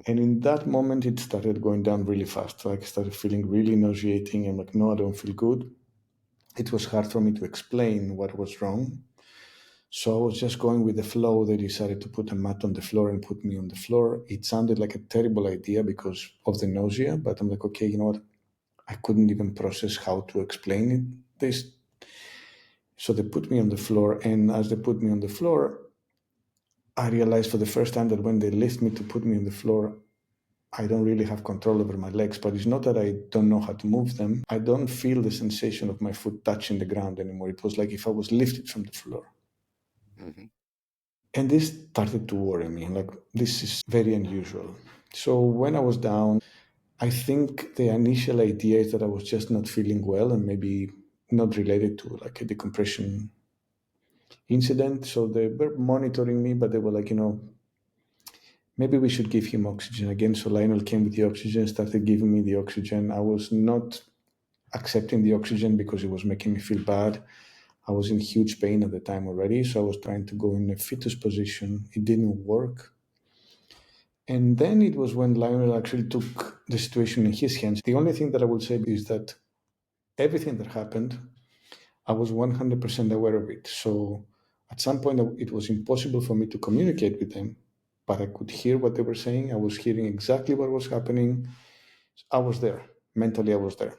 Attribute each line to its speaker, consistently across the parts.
Speaker 1: And in that moment, it started going down really fast. Like I started feeling really nauseating. I'm like, no, I don't feel good. It was hard for me to explain what was wrong. So I was just going with the flow. They decided to put a mat on the floor and put me on the floor. It sounded like a terrible idea because of the nausea, but I'm like, okay, you know what? I couldn't even process how to explain it. So they put me on the floor, and as they put me on the floor, I realized for the first time that when they lift me to put me on the floor, I don't really have control over my legs, but it's not that I don't know how to move them. I don't feel the sensation of my foot touching the ground anymore. It was like if I was lifted from the floor.
Speaker 2: Mm-hmm.
Speaker 1: And this started to worry me. Like, this is very unusual. So when I was down, I think the initial idea is that I was just not feeling well and maybe not related to like a decompression incident. So they were monitoring me, but they were like, maybe we should give him oxygen again. So Lionel came with the oxygen, started giving me the oxygen. I was not accepting the oxygen because it was making me feel bad. I was in huge pain at the time already, so I was trying to go in a fetus position. It didn't work. And then it was when Lionel actually took the situation in his hands. The only thing that I will say is that everything that happened, I was 100% aware of it. So at some point, it was impossible for me to communicate with them, but I could hear what they were saying. I was hearing exactly what was happening. I was there. Mentally, I was there.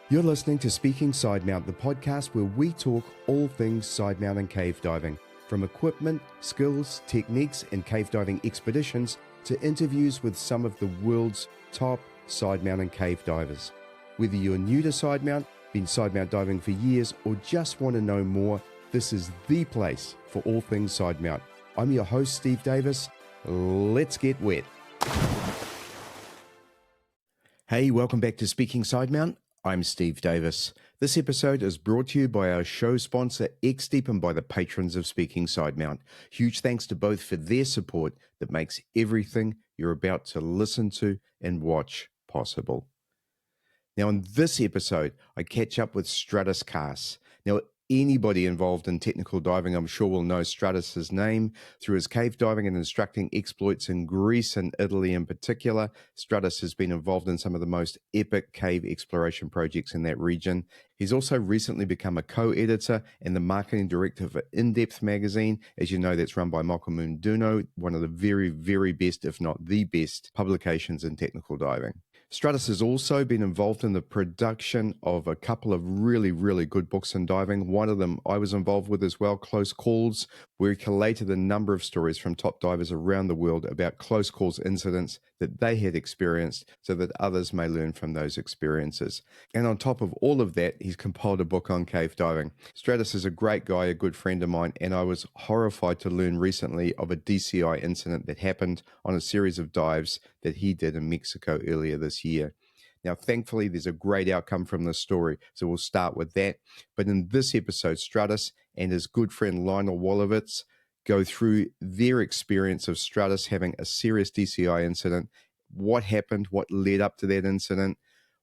Speaker 2: You're listening to Speaking Sidemount, the podcast where we talk all things sidemount and cave diving, from equipment, skills, techniques, and cave diving expeditions to interviews with some of the world's top sidemount and cave divers. Whether you're new to sidemount, been sidemount diving for years, or just want to know more, this is the place for all things sidemount. I'm your host, Steve Davis. Let's get wet. Hey, welcome back to Speaking Sidemount. I'm Steve Davis. This episode is brought to you by our show sponsor, XDeep, and by the patrons of Speaking Sidemount. Huge thanks to both for their support that makes everything you're about to listen to and watch possible. Now, in this episode, I catch up with Stratis Kas. Now, anybody involved in technical diving, I'm sure will know Stratis' name through his cave diving and instructing exploits in Greece and Italy in particular. Stratis has been involved in some of the most epic cave exploration projects in that region. He's also recently become a co-editor and the marketing director for In-Depth magazine. As you know, that's run by Michael Munduno, one of the very, very best, if not the best, publications in technical diving. Stratis has also been involved in the production of a couple of really, really good books in diving. One of them I was involved with as well, Close Calls, where he collated a number of stories from top divers around the world about close calls incidents that they had experienced so that others may learn from those experiences. And on top of all of that, he's compiled a book on cave diving. Stratis is a great guy, a good friend of mine, and I was horrified to learn recently of a DCI incident that happened on a series of dives that he did in Mexico earlier this year. Now, thankfully, there's a great outcome from this story, so we'll start with that. But in this episode, Stratis and his good friend Lionel Wolovitz go through their experience of Stratis having a serious DCI incident, what happened, what led up to that incident,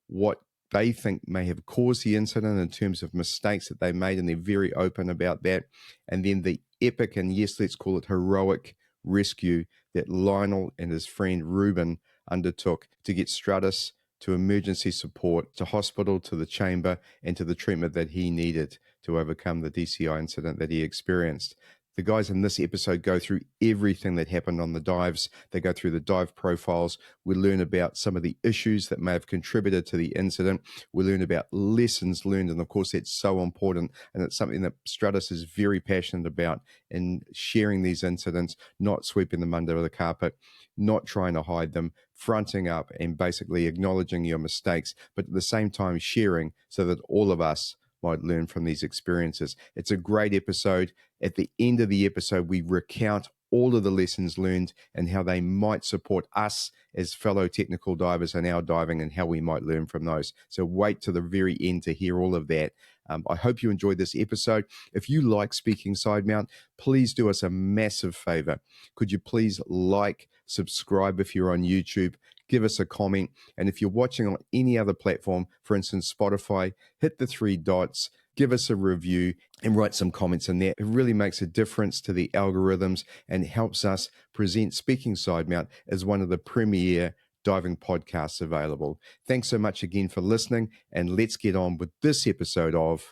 Speaker 2: what they think may have caused the incident in terms of mistakes that they made, and they're very open about that. And then the epic, and yes, let's call it heroic, rescue that Lionel and his friend Ruben undertook to get Stratis to emergency support, to hospital, to the chamber, and to the treatment that he needed to overcome the DCI incident that he experienced. The guys in this episode go through everything that happened on the dives. They go through the dive profiles. We learn about some of the issues that may have contributed to the incident. We learn about lessons learned, and of course that's so important, and it's something that Stratis is very passionate about in sharing these incidents, not sweeping them under the carpet, not trying to hide them, fronting up and basically acknowledging your mistakes, but at the same time sharing so that all of us might learn from these experiences. It's a great episode. At the end of the episode, we recount all of the lessons learned and how they might support us as fellow technical divers in our diving and how we might learn from those. So wait to the very end to hear all of that. I hope you enjoyed this episode. If you like Speaking Sidemount, please do us a massive favor. Could you please like, subscribe if you're on YouTube, give us a comment. And if you're watching on any other platform, for instance, Spotify, hit the 3 dots, give us a review and write some comments in there. It really makes a difference to the algorithms and helps us present Speaking Sidemount as one of the premier diving podcasts available. Thanks so much again for listening, and let's get on with this episode of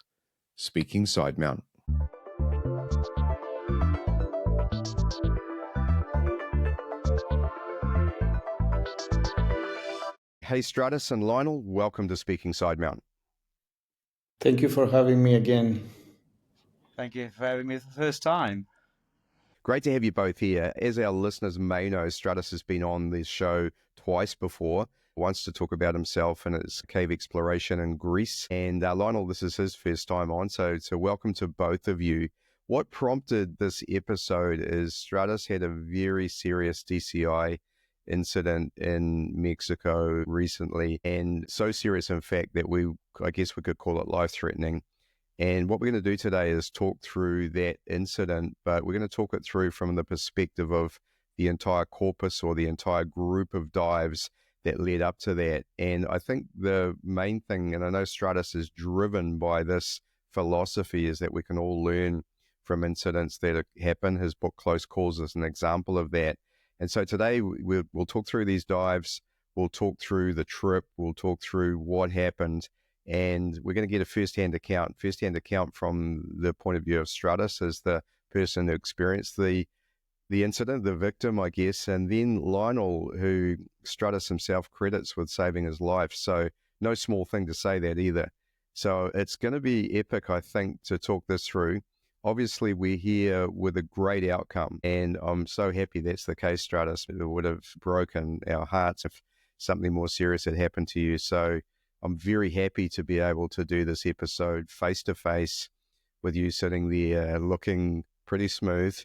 Speaker 2: Speaking Sidemount. Hey, Stratis and Lionel, welcome to Speaking Sidemount.
Speaker 1: Thank you for having me again.
Speaker 3: Thank you for having me for the first time.
Speaker 2: Great to have you both here. As our listeners may know, Stratis has been on this show twice before, once to talk about himself and his cave exploration in Greece. And Lionel, this is his first time on, so welcome to both of you. What prompted this episode is Stratis had a very serious DCI incident in Mexico recently, and so serious, in fact, that I guess we could call it life-threatening. And what we're going to do today is talk through that incident, but we're going to talk it through from the perspective of the entire corpus or the entire group of dives that led up to that. And I think the main thing, and I know Stratis is driven by this philosophy, is that we can all learn from incidents that happen. His book, Close Calls, is an example of that. And so today we'll talk through these dives, we'll talk through the trip, we'll talk through what happened, and we're going to get a first-hand account from the point of view of Stratis as the person who experienced the incident, the victim, I guess, and then Lionel, who Stratis himself credits with saving his life. So no small thing to say that either. So it's going to be epic, I think, to talk this through. Obviously, we're here with a great outcome, and I'm so happy that's the case, Stratis. It would have broken our hearts if something more serious had happened to you. So I'm very happy to be able to do this episode face-to-face with you sitting there looking pretty smooth,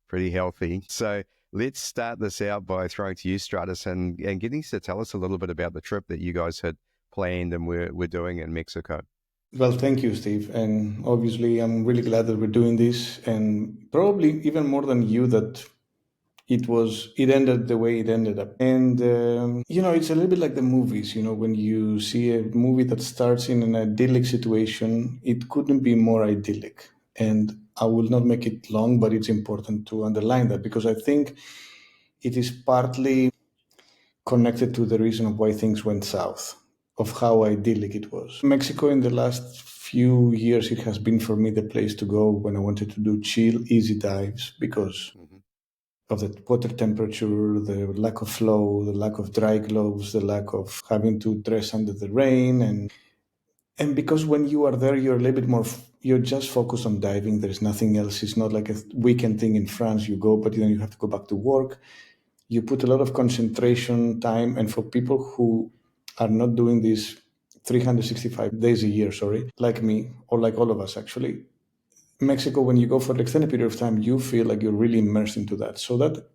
Speaker 2: pretty healthy. So let's start this out by throwing to you, Stratis, and getting to tell us a little bit about the trip that you guys had planned and we're doing in Mexico.
Speaker 1: Well, thank you, Steve. And obviously, I'm really glad that we're doing this, and probably even more than you, that it ended the way it ended up. And, it's a little bit like the movies, when you see a movie that starts in an idyllic situation, it couldn't be more idyllic. And I will not make it long, but it's important to underline that, because I think it is partly connected to the reason of why things went south, of how idyllic it was. Mexico, in the last few years, it has been for me the place to go when I wanted to do chill, easy dives, because of the water temperature, the lack of flow, the lack of dry gloves, the lack of having to dress under the rain. And because when you are there, you're a little bit more, you're just focused on diving. There's nothing else. It's not like a weekend thing in France. You go, but then you have to go back to work. You put a lot of concentration time. And for people who are not doing this 365 days a year, like me, or like all of us actually, Mexico, when you go for an extended period of time, you feel like you're really immersed into that. So that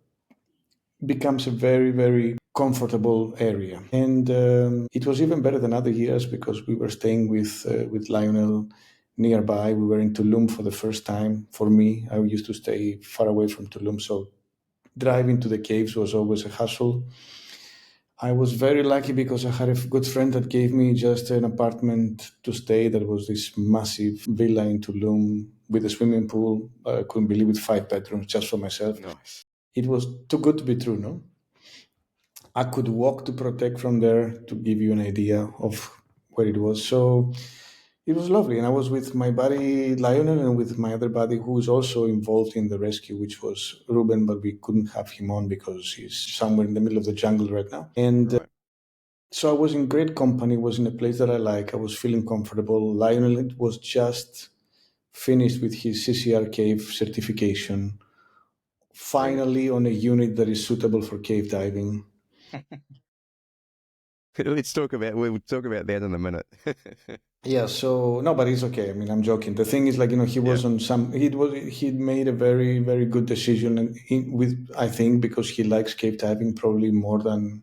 Speaker 1: becomes a very, very comfortable area. And it was even better than other years because we were staying with Lionel nearby. We were in Tulum for the first time. For me, I used to stay far away from Tulum, so driving to the caves was always a hassle. I was very lucky because I had a good friend that gave me just an apartment to stay. That was this massive villa in Tulum with a swimming pool. I couldn't believe it, 5 bedrooms just for myself.
Speaker 2: Nice.
Speaker 1: It was too good to be true, no? I could walk to Protect from there, to give you an idea of where it was. So it was lovely. And I was with my buddy Lionel and with my other buddy who is also involved in the rescue, which was Ruben, but we couldn't have him on because he's somewhere in the middle of the jungle right now. And
Speaker 2: Right.
Speaker 1: So I was in great company, was in a place that I like. I was feeling comfortable. Lionel was just finished with his CCR cave certification, finally on a unit that is suitable for cave diving.
Speaker 2: We'll talk about that in a minute.
Speaker 1: Yeah, so no, but it's okay. I mean, I'm joking. The thing is, like, he was on he'd made a very, very good decision, and I think because he likes cave diving probably more than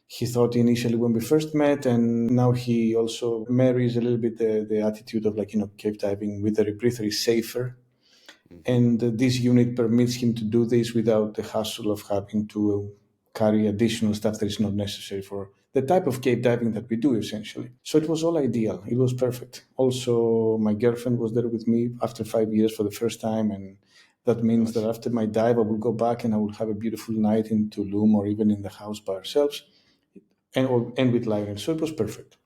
Speaker 1: he thought initially when we first met, and now he also marries a little bit the attitude of, like, cave diving with the rebreather is safer, and this unit permits him to do this without the hassle of having to carry additional stuff that is not necessary for the type of cave diving that we do, essentially. So it was all ideal. It was perfect. Also, my girlfriend was there with me after 5 years for the first time, and that means that after my dive, I will go back and I will have a beautiful night in Tulum or even in the house by ourselves, and with Lionel. So it was perfect.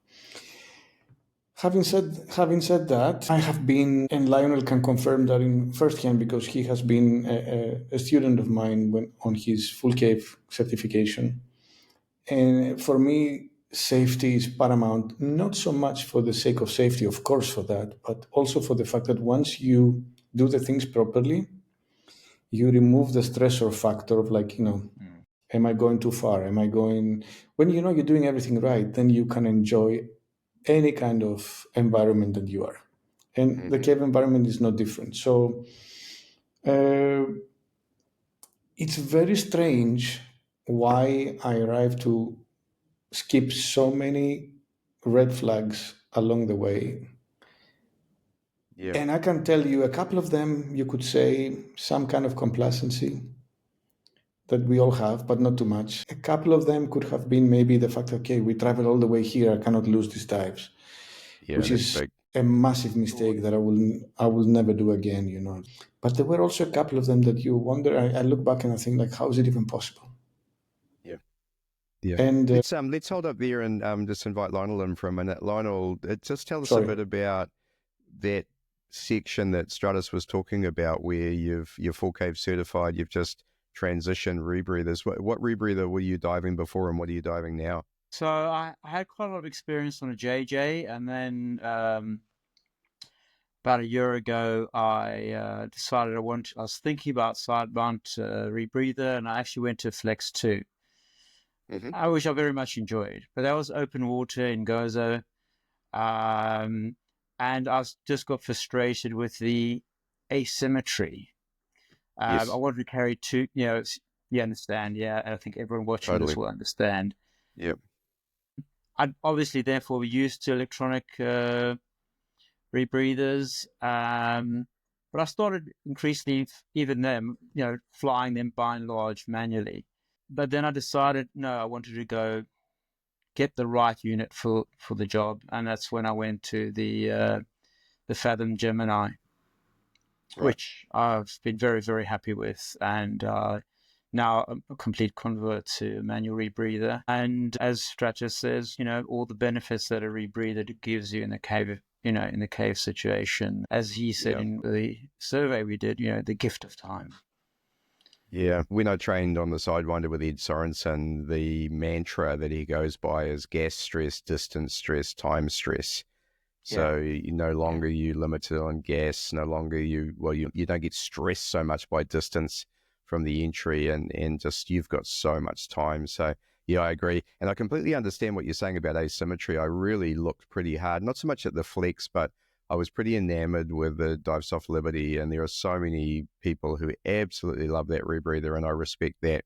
Speaker 1: Having said that, I have been, and Lionel can confirm that in firsthand because he has been a student of mine on his full cave certification. And for me, safety is paramount, not so much for the sake of safety, of course, for that, but also for the fact that once you do the things properly, you remove the stressor factor of am I going too far? When you know you're doing everything right, then you can enjoy any kind of environment that you are. And the cave environment is no different. So it's very strange why I arrived to skip so many red flags along the way.
Speaker 2: Yeah.
Speaker 1: And I can tell you a couple of them, you could say some kind of complacency that we all have, but not too much. A couple of them could have been maybe the fact, okay, we traveled all the way here, I cannot lose these dives, which is
Speaker 2: big.
Speaker 1: a massive mistake that I will never do again. But there were also a couple of them that you wonder. I look back and I think, like, how is it even possible?
Speaker 2: Yeah.
Speaker 1: And
Speaker 2: let's hold up there and just invite Lionel in for a minute. Lionel, just tell us a bit about that section that Stratis was talking about, where you're full cave certified. You've just transitioned rebreathers. What rebreather were you diving before, and what are you diving now?
Speaker 3: So I had quite a lot of experience on a JJ, and then about a year ago, I decided I was thinking about Sidemount rebreather, and I actually went to Flex 2. Which I very much enjoyed. But that was open water in Gozo. And I just got frustrated with the asymmetry. I wanted to carry two, you understand, yeah, and I think everyone watching this will understand.
Speaker 2: Yep.
Speaker 3: I obviously, therefore, used to electronic rebreathers, but I started increasingly, even them, flying them by and large manually. But then I decided, no, I wanted to go get the right unit for the job, and that's when I went to the Fathom Gemini, which I've been very, very happy with, and now I'm a complete convert to a manual rebreather. And as Stratis says, all the benefits that a rebreather gives you in the cave, in the cave situation, as he said in the survey we did, the gift of time.
Speaker 2: Yeah, when I trained on the Sidewinder with Ed Sorensen, the mantra that he goes by is gas stress, distance stress, time stress. So you no longer you limited on gas, no longer you don't get stressed so much by distance from the entry, and just you've got so much time. So yeah, I agree. And I completely understand what you're saying about asymmetry. I really looked pretty hard, not so much at the flex, but I was pretty enamored with the Dive Soft Liberty, and there are so many people who absolutely love that rebreather, and I respect that.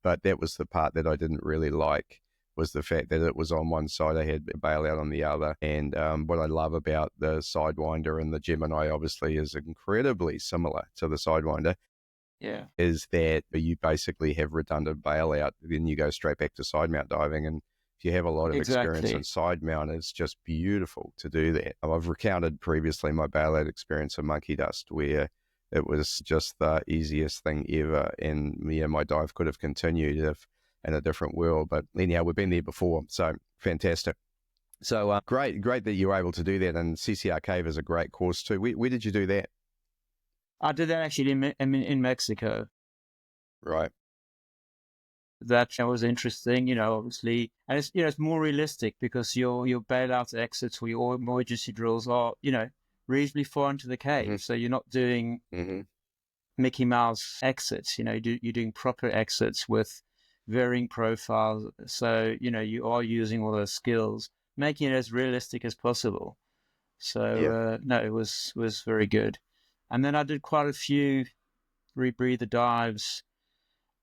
Speaker 2: But that was the part that I didn't really like, was the fact that it was on one side, I had a bailout on the other. And what I love about the Sidewinder and the Gemini obviously is incredibly similar to the Sidewinder.
Speaker 3: Yeah.
Speaker 2: Is that you basically have redundant bailout, then you go straight back to side mount diving. And if you have a lot of experience in side mount, it's just beautiful to do that. I've recounted previously my bailout experience of Monkey Dust, where it was just the easiest thing ever. And my dive could have continued if in a different world. But anyhow, we've been there before. So fantastic. So great that you were able to do that. And CCR Cave is a great course too. Where did you do that?
Speaker 3: I did that actually in Mexico.
Speaker 2: Right.
Speaker 3: That was interesting, obviously. And it's more realistic because your bailout exits or your emergency drills are, reasonably far into the cave. So you're not doing Mickey Mouse exits, you're doing proper exits with varying profiles. So, you are using all those skills, making it as realistic as possible. So, no, it was very good. And then I did quite a few rebreather dives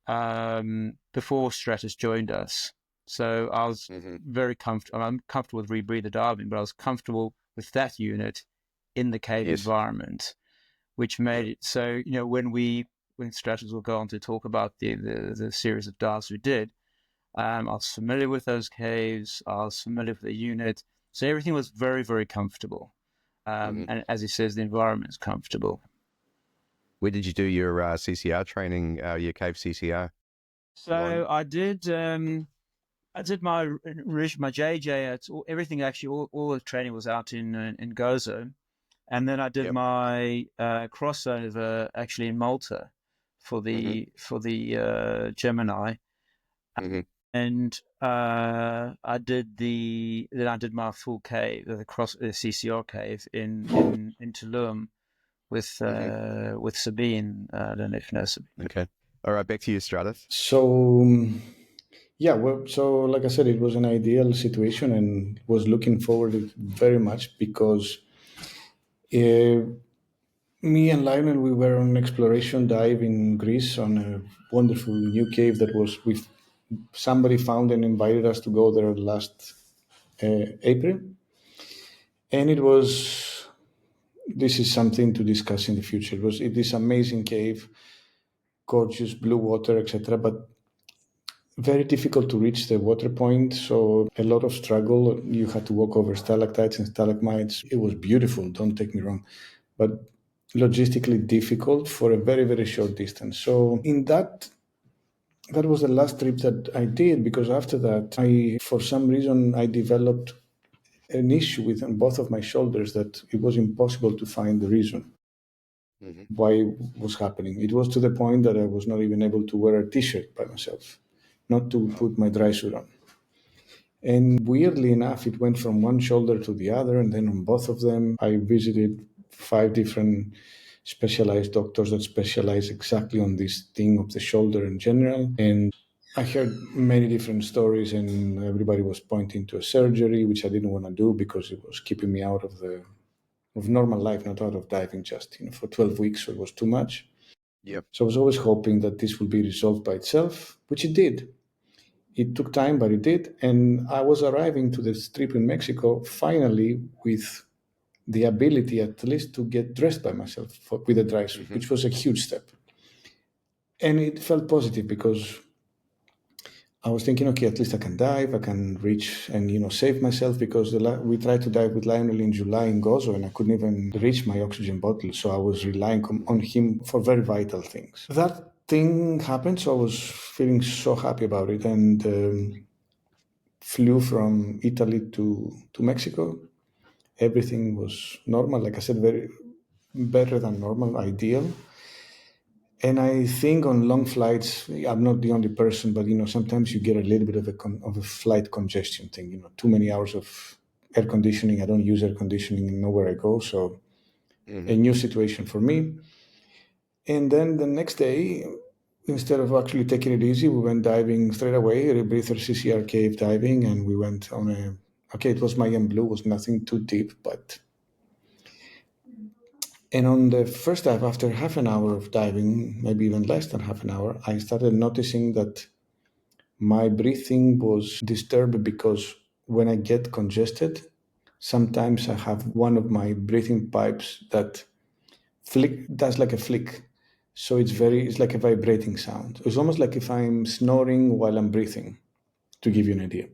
Speaker 3: before Stratis joined us. So I was very comfortable. I'm comfortable with rebreather diving, but I was comfortable with that unit in the cave environment, which made it so, when Stratis will go on to talk about the series of dives we did, I was familiar with those caves. I was familiar with the unit. So everything was very, very comfortable. And as he says, the environment is comfortable.
Speaker 2: Where did you do your CCR training, your cave CCR?
Speaker 3: So I did my JJ. Everything actually, all the training was out in Gozo, and then I did my crossover actually in Malta for the Gemini, and I did my full cave, the CCR cave in Tulum with Sabine. I don't know if you know Sabine.
Speaker 2: Okay. All right, back to you, Stratis.
Speaker 1: So yeah, well, so like I said, it was an ideal situation and was looking forward to it very much because me and Lionel, we were on an exploration dive in Greece on a wonderful new cave that was with somebody found and invited us to go there last April. And this is something to discuss in the future. It is amazing cave, gorgeous blue water, etc. But very difficult to reach the water point, so a lot of struggle. You had to walk over stalactites and stalagmites. It was beautiful, don't take me wrong, but logistically difficult for a very, very short distance. So that was the last trip that I did, because after that, for some reason, I developed an issue with both of my shoulders that it was impossible to find the reason why it was happening. It was to the point that I was not even able to wear a t-shirt by myself, not to put my dry suit on. And weirdly enough, it went from one shoulder to the other, and then on both of them, I visited 5 different specialized doctors that specialize exactly on this thing of the shoulder in general. And I heard many different stories, and everybody was pointing to a surgery, which I didn't want to do because it was keeping me out of normal life, not out of diving, just for 12 weeks, so it was too much.
Speaker 2: Yep.
Speaker 1: So I was always hoping that this would be resolved by itself, which it did. It took time, but it did. And I was arriving to this trip in Mexico finally with the ability at least to get dressed by myself with a dry suit, which was a huge step. And it felt positive because I was thinking, okay, at least I can dive, I can reach and, save myself, because we tried to dive with Lionel in July in Gozo and I couldn't even reach my oxygen bottle. So I was relying on him for very vital things. That thing happened, so I was feeling so happy about it, and flew from Italy to Mexico. Everything was normal, like I said, very better than normal, ideal. And I think on long flights, I'm not the only person, but sometimes you get a little bit of a flight congestion thing. Too many hours of air conditioning. I don't use air conditioning nowhere I go, so a new situation for me. And then the next day, instead of actually taking it easy, we went diving straight away, Rebreathers CCR cave diving, and we went on it was Mayan Blue, was nothing too deep, and on the first dive, after half an hour of diving, maybe even less than half an hour, I started noticing that my breathing was disturbed, because when I get congested, sometimes I have one of my breathing pipes that does like a flick. So it's like a vibrating sound. It's almost like if I'm snoring while I'm breathing, to give you an idea.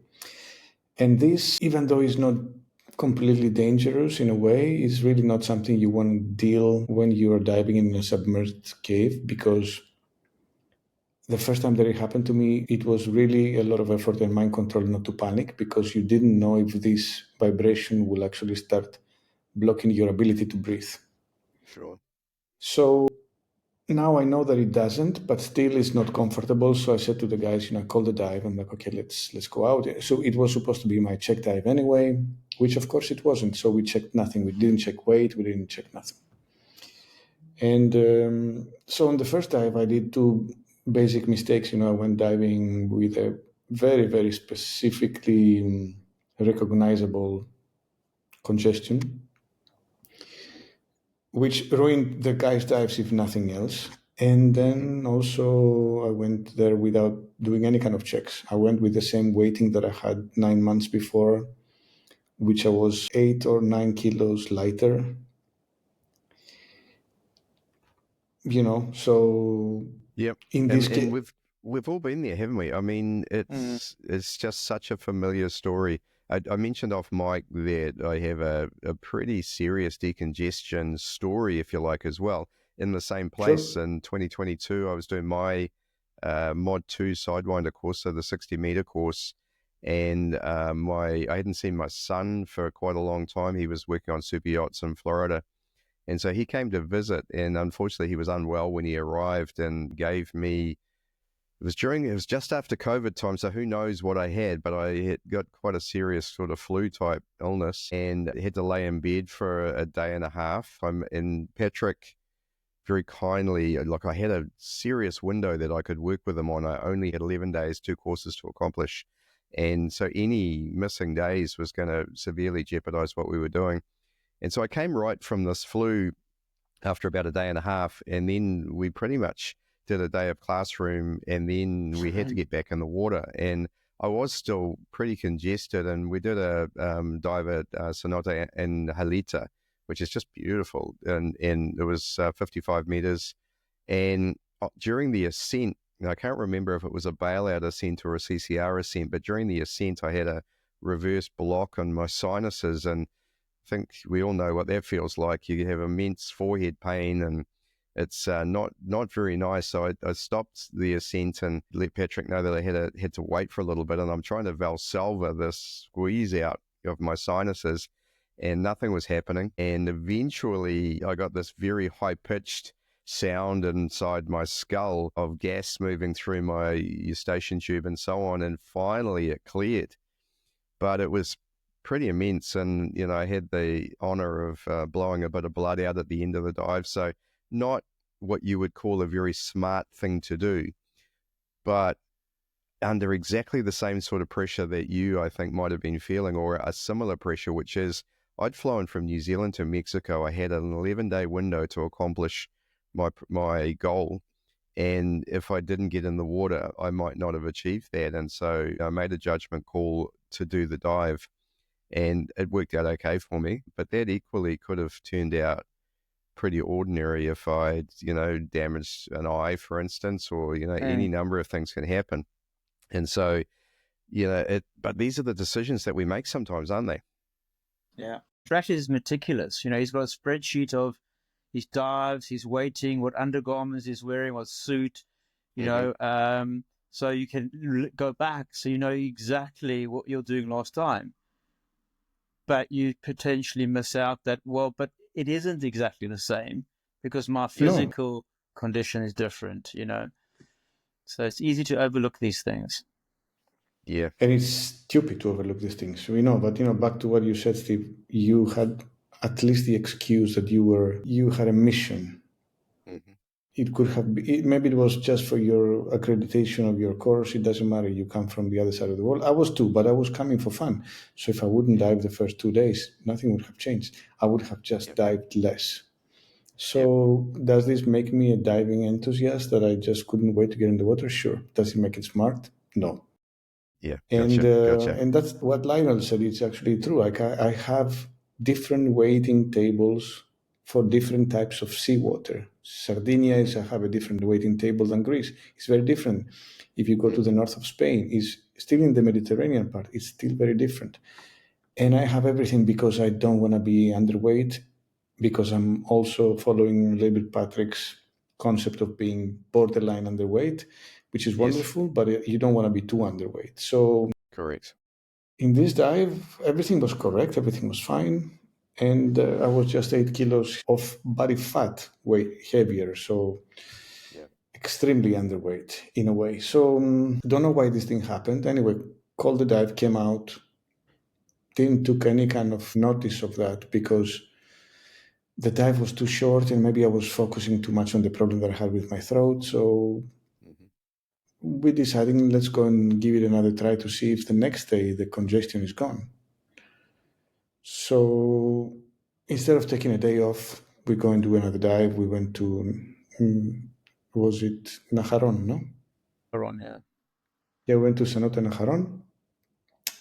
Speaker 1: And this, even though it's not completely dangerous in a way, is really not something you want to deal when you're diving in a submerged cave, because the first time that it happened to me, it was really a lot of effort and mind control not to panic, because you didn't know if this vibration will actually start blocking your ability to breathe.
Speaker 2: Sure.
Speaker 1: So now I know that it doesn't, but still it's not comfortable. So I said to the guys, I called the dive. I'm like, okay, let's go out. So it was supposed to be my check dive anyway, which of course it wasn't. So we checked nothing. We didn't check weight. We didn't check nothing. And so on the first dive, I did 2 basic mistakes. I went diving with a very, very specifically recognizable congestion, which ruined the guys' dives, if nothing else. And then also I went there without doing any kind of checks. I went with the same weighting that I had 9 months before, which I was 8 or 9 kilos lighter. So
Speaker 2: Yep.
Speaker 1: in this
Speaker 2: and
Speaker 1: case,
Speaker 2: with we've all been there, haven't we? I mean, it's just such a familiar story. I mentioned off mic that I have a pretty serious decongestion story, if you like, as well. In the same place
Speaker 1: Sure.
Speaker 2: in 2022, I was doing my Mod 2 Sidewinder course, so the 60-meter course. And I hadn't seen my son for quite a long time. He was working on super yachts in Florida. And so he came to visit, and unfortunately he was unwell when he arrived and gave me, it was just after COVID time, so who knows what I had, but I had got quite a serious sort of flu type illness and had to lay in bed for a day and a half. And Patrick very kindly, like, I had a serious window that I could work with him on. I only had 11 days, 2 courses to accomplish. And so any missing days was going to severely jeopardize what we were doing. And so I came right from this flu after about a day and a half, and then we pretty much did a day of classroom, and then we had to get back in the water. And I was still pretty congested, and we did a dive at Cenote and Halita, which is just beautiful. And it was 55 meters. And during the ascent, I can't remember if it was a bailout ascent or a CCR ascent, but during the ascent, I had a reverse block on my sinuses, and I think we all know what that feels like. You have immense forehead pain, and it's not very nice. So I stopped the ascent and let Patrick know that I had to wait for a little bit, and I'm trying to Valsalva this squeeze out of my sinuses, and nothing was happening. And eventually I got this very high-pitched sound inside my skull of gas moving through my eustachian tube and so on, and finally it cleared. But it was pretty immense, and I had the honor of blowing a bit of blood out at the end of the dive. So not what you would call a very smart thing to do, but under exactly the same sort of pressure that you, I think, might have been feeling, or a similar pressure, which is I'd flown from New Zealand to Mexico. I had an 11-day window to accomplish my goal, and if I didn't get in the water, I might not have achieved that. And so I made a judgment call to do the dive, and it worked out okay for me. But that equally could have turned out pretty ordinary if I'd, damaged an eye, for instance, or, any number of things can happen. And so, but these are the decisions that we make sometimes, aren't they?
Speaker 3: Yeah. Stratis is meticulous. He's got a spreadsheet of his dives, his weighting, what undergarments he's wearing, what suit, so you can go back, so you know exactly what you're doing last time. But you potentially miss out that, but it isn't exactly the same because my physical condition is different, So it's easy to overlook these things.
Speaker 2: Yeah.
Speaker 1: And it's stupid to overlook these things, but back to what you said, Steve, you had at least the excuse that you had a mission.
Speaker 2: Mm-hmm.
Speaker 1: It could have been, maybe it was just for your accreditation of your course. It doesn't matter. You come from the other side of the world. I was too, but I was coming for fun. So if I wouldn't dive the first 2 days, nothing would have changed. I would have just dived less. So does this make me a diving enthusiast that I just couldn't wait to get in the water? Sure. Does it make it smart? No.
Speaker 2: Yeah.
Speaker 1: Gotcha. And that's what Lionel said. It's actually true. I have different weighting tables for different types of seawater. Sardinia I have a different weighting table than Greece. It's very different. If you go to the north of Spain, it's still in the Mediterranean part. It's still very different. And I have everything because I don't want to be underweight, because I'm also following a little bit Patrick's concept of being borderline underweight, which is wonderful, but you don't want to be too underweight. So
Speaker 2: correct.
Speaker 1: In this dive, everything was correct, everything was fine, and I was just 8 kilos of body fat, weight heavier, so extremely underweight in a way. So don't know why this thing happened. Anyway, called the dive, came out, didn't took any kind of notice of that because the dive was too short and maybe I was focusing too much on the problem that I had with my throat. So we decided, let's go and give it another try to see if the next day the congestion is gone. So instead of taking a day off, we go and do another dive. We went to, was it Najaron, no?
Speaker 3: Najaron, yeah.
Speaker 1: Yeah, we went to Cenote Najaron,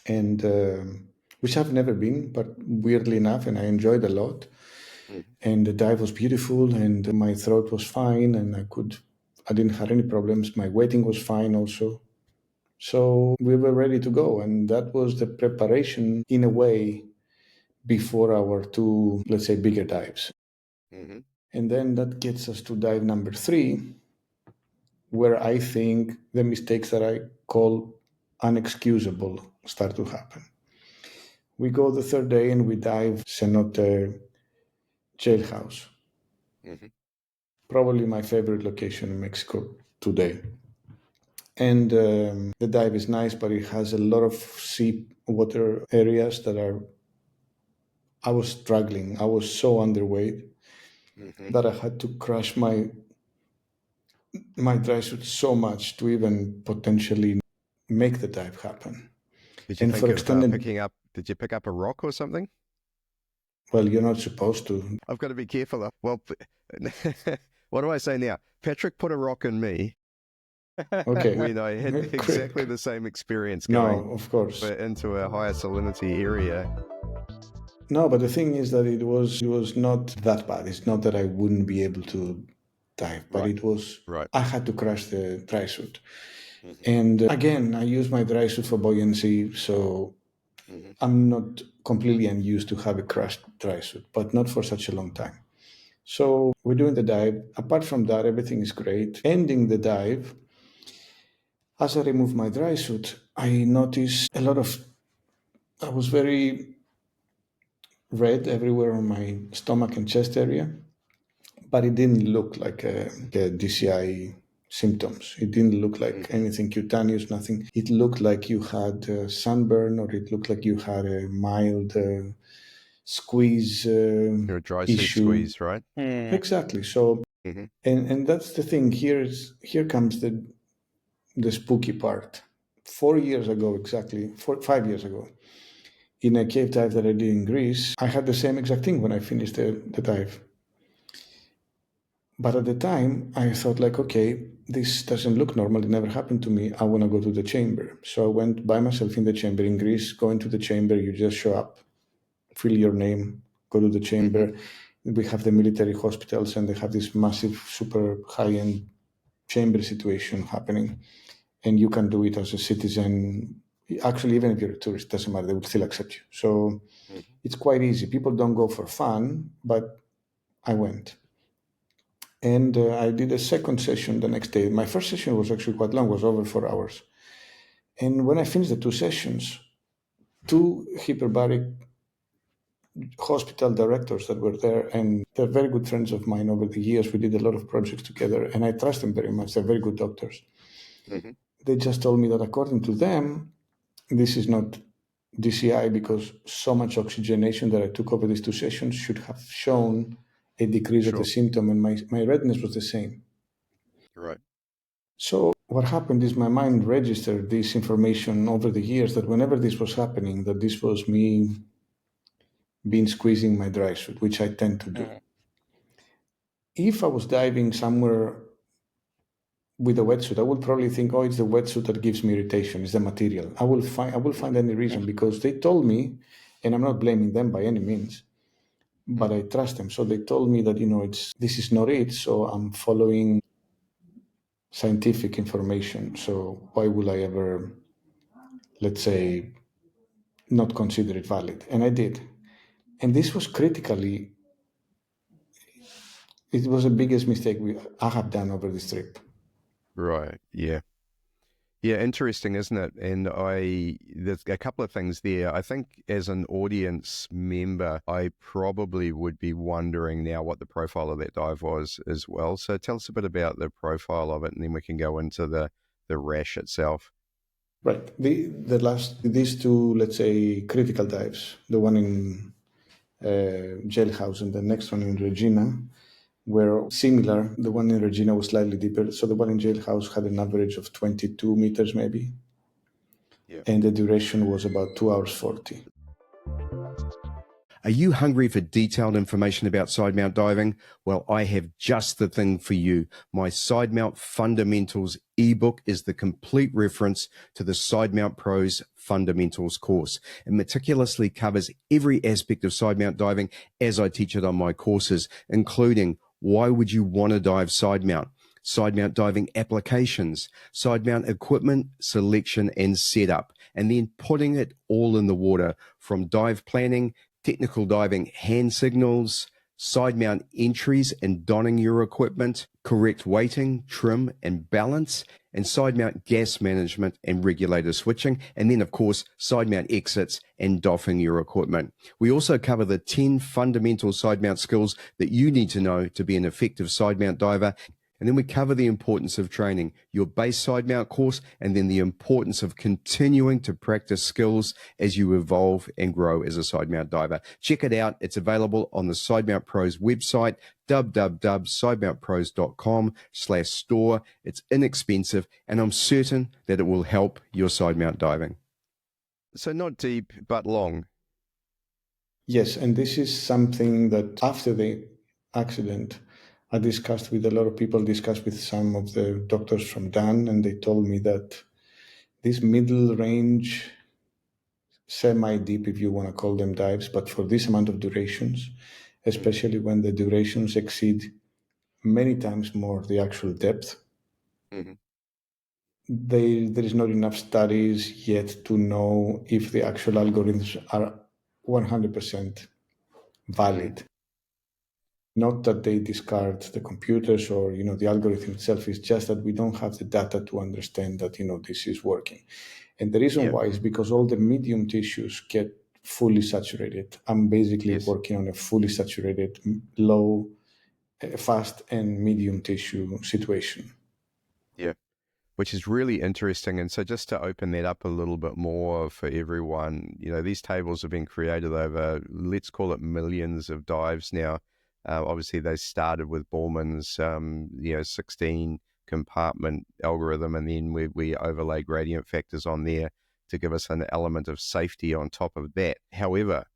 Speaker 1: and which I've never been, but weirdly enough, and I enjoyed a lot. And the dive was beautiful, and my throat was fine, and I could I didn't have any problems. My weighting was fine also. So we were ready to go. And that was the preparation in a way before our two, let's say, bigger dives.
Speaker 2: Mm-hmm.
Speaker 1: And then that gets us to dive number 3, where I think the mistakes that I call unexcusable start to happen. We go the third day and we dive Cenote jailhouse.
Speaker 2: Mm-hmm.
Speaker 1: Probably my favorite location in Mexico today. And the dive is nice, but it has a lot of sea water areas that are, I was struggling. I was so underweight that I had to crush my dry suit so much to even potentially make the dive happen.
Speaker 2: Did you
Speaker 1: And
Speaker 2: think
Speaker 1: for
Speaker 2: of
Speaker 1: extended,
Speaker 2: did you pick up a rock or something?
Speaker 1: well, you're not supposed to.
Speaker 2: I've got to be careful. Well, what do I say now? Patrick put a rock in me
Speaker 1: Okay.
Speaker 2: when I had exactly the same experience going
Speaker 1: No, of course.
Speaker 2: into a higher salinity area.
Speaker 1: No, but the thing is that it was not that bad. It's not that I wouldn't be able to dive, but
Speaker 2: Right.
Speaker 1: it was,
Speaker 2: Right.
Speaker 1: I had to crash the dry suit. And again, I use my dry suit for buoyancy, so I'm not completely unused to have a crashed dry suit, but not for such a long time. So we're doing the dive. Apart from that, everything is great. Ending the dive, as I remove my dry suit, I noticed I was very red everywhere on my stomach and chest area, but it didn't look like a DCI symptoms. It didn't look like anything cutaneous, nothing. It looked like you had sunburn, or it looked like you had a mild squeeze
Speaker 2: Your dry suit
Speaker 1: issue.
Speaker 2: squeeze, right?
Speaker 1: Exactly. So, and that's the thing. Here comes the spooky part. 4 years ago, exactly 5 years ago, in a cave dive that I did in Greece, I had the same exact thing when I finished the dive. But at the time, I thought like, okay, this doesn't look normal. It never happened to me. I want to go to the chamber. So I went by myself in the chamber in Greece. Going to the chamber, you just show up, fill your name, go to the chamber. We have the military hospitals, and they have this massive, super high-end chamber situation happening. And you can do it as a citizen. Actually, even if you're a tourist, it doesn't matter. They will still accept you. So it's quite easy. People don't go for fun, but I went. And I did a second session the next day. My first session was actually quite long, was over 4 hours. And when I finished the 2 sessions, 2 hyperbaric hospital directors that were there, and they're very good friends of mine over the years. We did a lot of projects together, and I trust them very much. They're very good doctors. They just told me that according to them, this is not DCI because so much oxygenation that I took over these 2 sessions should have shown a decrease of the symptom, and my redness was the same.
Speaker 2: Right.
Speaker 1: So what happened is my mind registered this information over the years that whenever this was happening, that this was me being squeezing my dry suit, which I tend to do. If I was diving somewhere with a wetsuit, I would probably think, oh, it's the wetsuit that gives me irritation, it's the material. I will find any reason because they told me, and I'm not blaming them by any means, but I trust them. So they told me that, this is not it. So I'm following scientific information. So why will I ever, let's say, not consider it valid? And I did. And this was it was the biggest mistake I have done over this trip.
Speaker 2: Right. Yeah. Yeah, interesting, isn't it? And there's a couple of things there. I think as an audience member, I probably would be wondering now what the profile of that dive was as well. So tell us a bit about the profile of it, and then we can go into the rash itself.
Speaker 1: Right. These 2, let's say, critical dives, the one in Jailhouse and the next one in Regina, were similar. The one in Regina was slightly deeper. So the one in Jailhouse had an average of 22 meters maybe. Yeah. And the duration was about 2 hours 40.
Speaker 2: Are you hungry for detailed information about Sidemount diving? Well, I have just the thing for you. My Sidemount Fundamentals eBook is the complete reference to the Sidemount Pros Fundamentals course. It meticulously covers every aspect of Sidemount diving as I teach it on my courses, including why would you want to dive Sidemount? Sidemount diving applications, Sidemount equipment selection and setup, and then putting it all in the water, from dive planning, technical diving hand signals, Sidemount entries and donning your equipment, correct weighting, trim and balance, and Sidemount gas management and regulator switching, and then of course Sidemount exits and doffing your equipment. We also cover the 10 fundamental Sidemount skills that you need to know to be an effective Sidemount diver. And then we cover the importance of training, your base Sidemount course, and then the importance of continuing to practice skills as you evolve and grow as a Sidemount diver. Check it out. It's available on the Sidemount Pros website, www.sidemountpros.com/store. It's inexpensive, and I'm certain that it will help your Sidemount diving. So not deep, but long.
Speaker 1: Yes, and this is something that after the accident, I discussed with a lot of people, discussed with some of the doctors from Dan, and they told me that this middle range, semi-deep, if you want to call them dives, but for this amount of durations, especially when the durations exceed many times more the actual depth, there is not enough studies yet to know if the actual algorithms are 100% valid. Not that they discard the computers or, the algorithm itself. Is just that we don't have the data to understand that, this is working. And the reason why is because all the medium tissues get fully saturated. I'm basically working on a fully saturated, low, fast and medium tissue situation.
Speaker 2: Yeah, which is really interesting. And so just to open that up a little bit more for everyone, these tables have been created over, let's call it millions of dives now. Obviously, they started with Borman's, 16 compartment algorithm, and then we overlay gradient factors on there to give us an element of safety on top of that. However,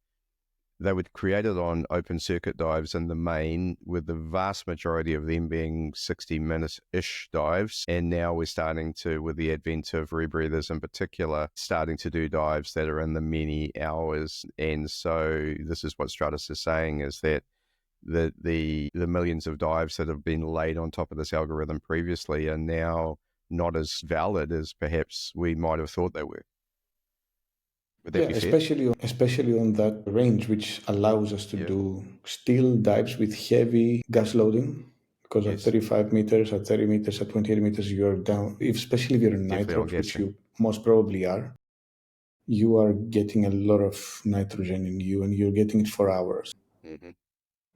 Speaker 2: they were created on open circuit dives in the main, with the vast majority of them being 60-minute-ish dives. And now we're starting to, with the advent of Rebreathers in particular, starting to do dives that are in the many hours. And so this is what Stratis is saying, is that the millions of dives that have been laid on top of this algorithm previously are now not as valid as perhaps we might have thought they were. Would that be fair?
Speaker 1: Especially on that range, which allows us to do still dives with heavy gas loading, because at 35 meters, at 30 meters, at 28 meters, you're down, especially if you're in nitrox, which you most probably are, you are getting a lot of nitrogen in you, and you're getting it for hours.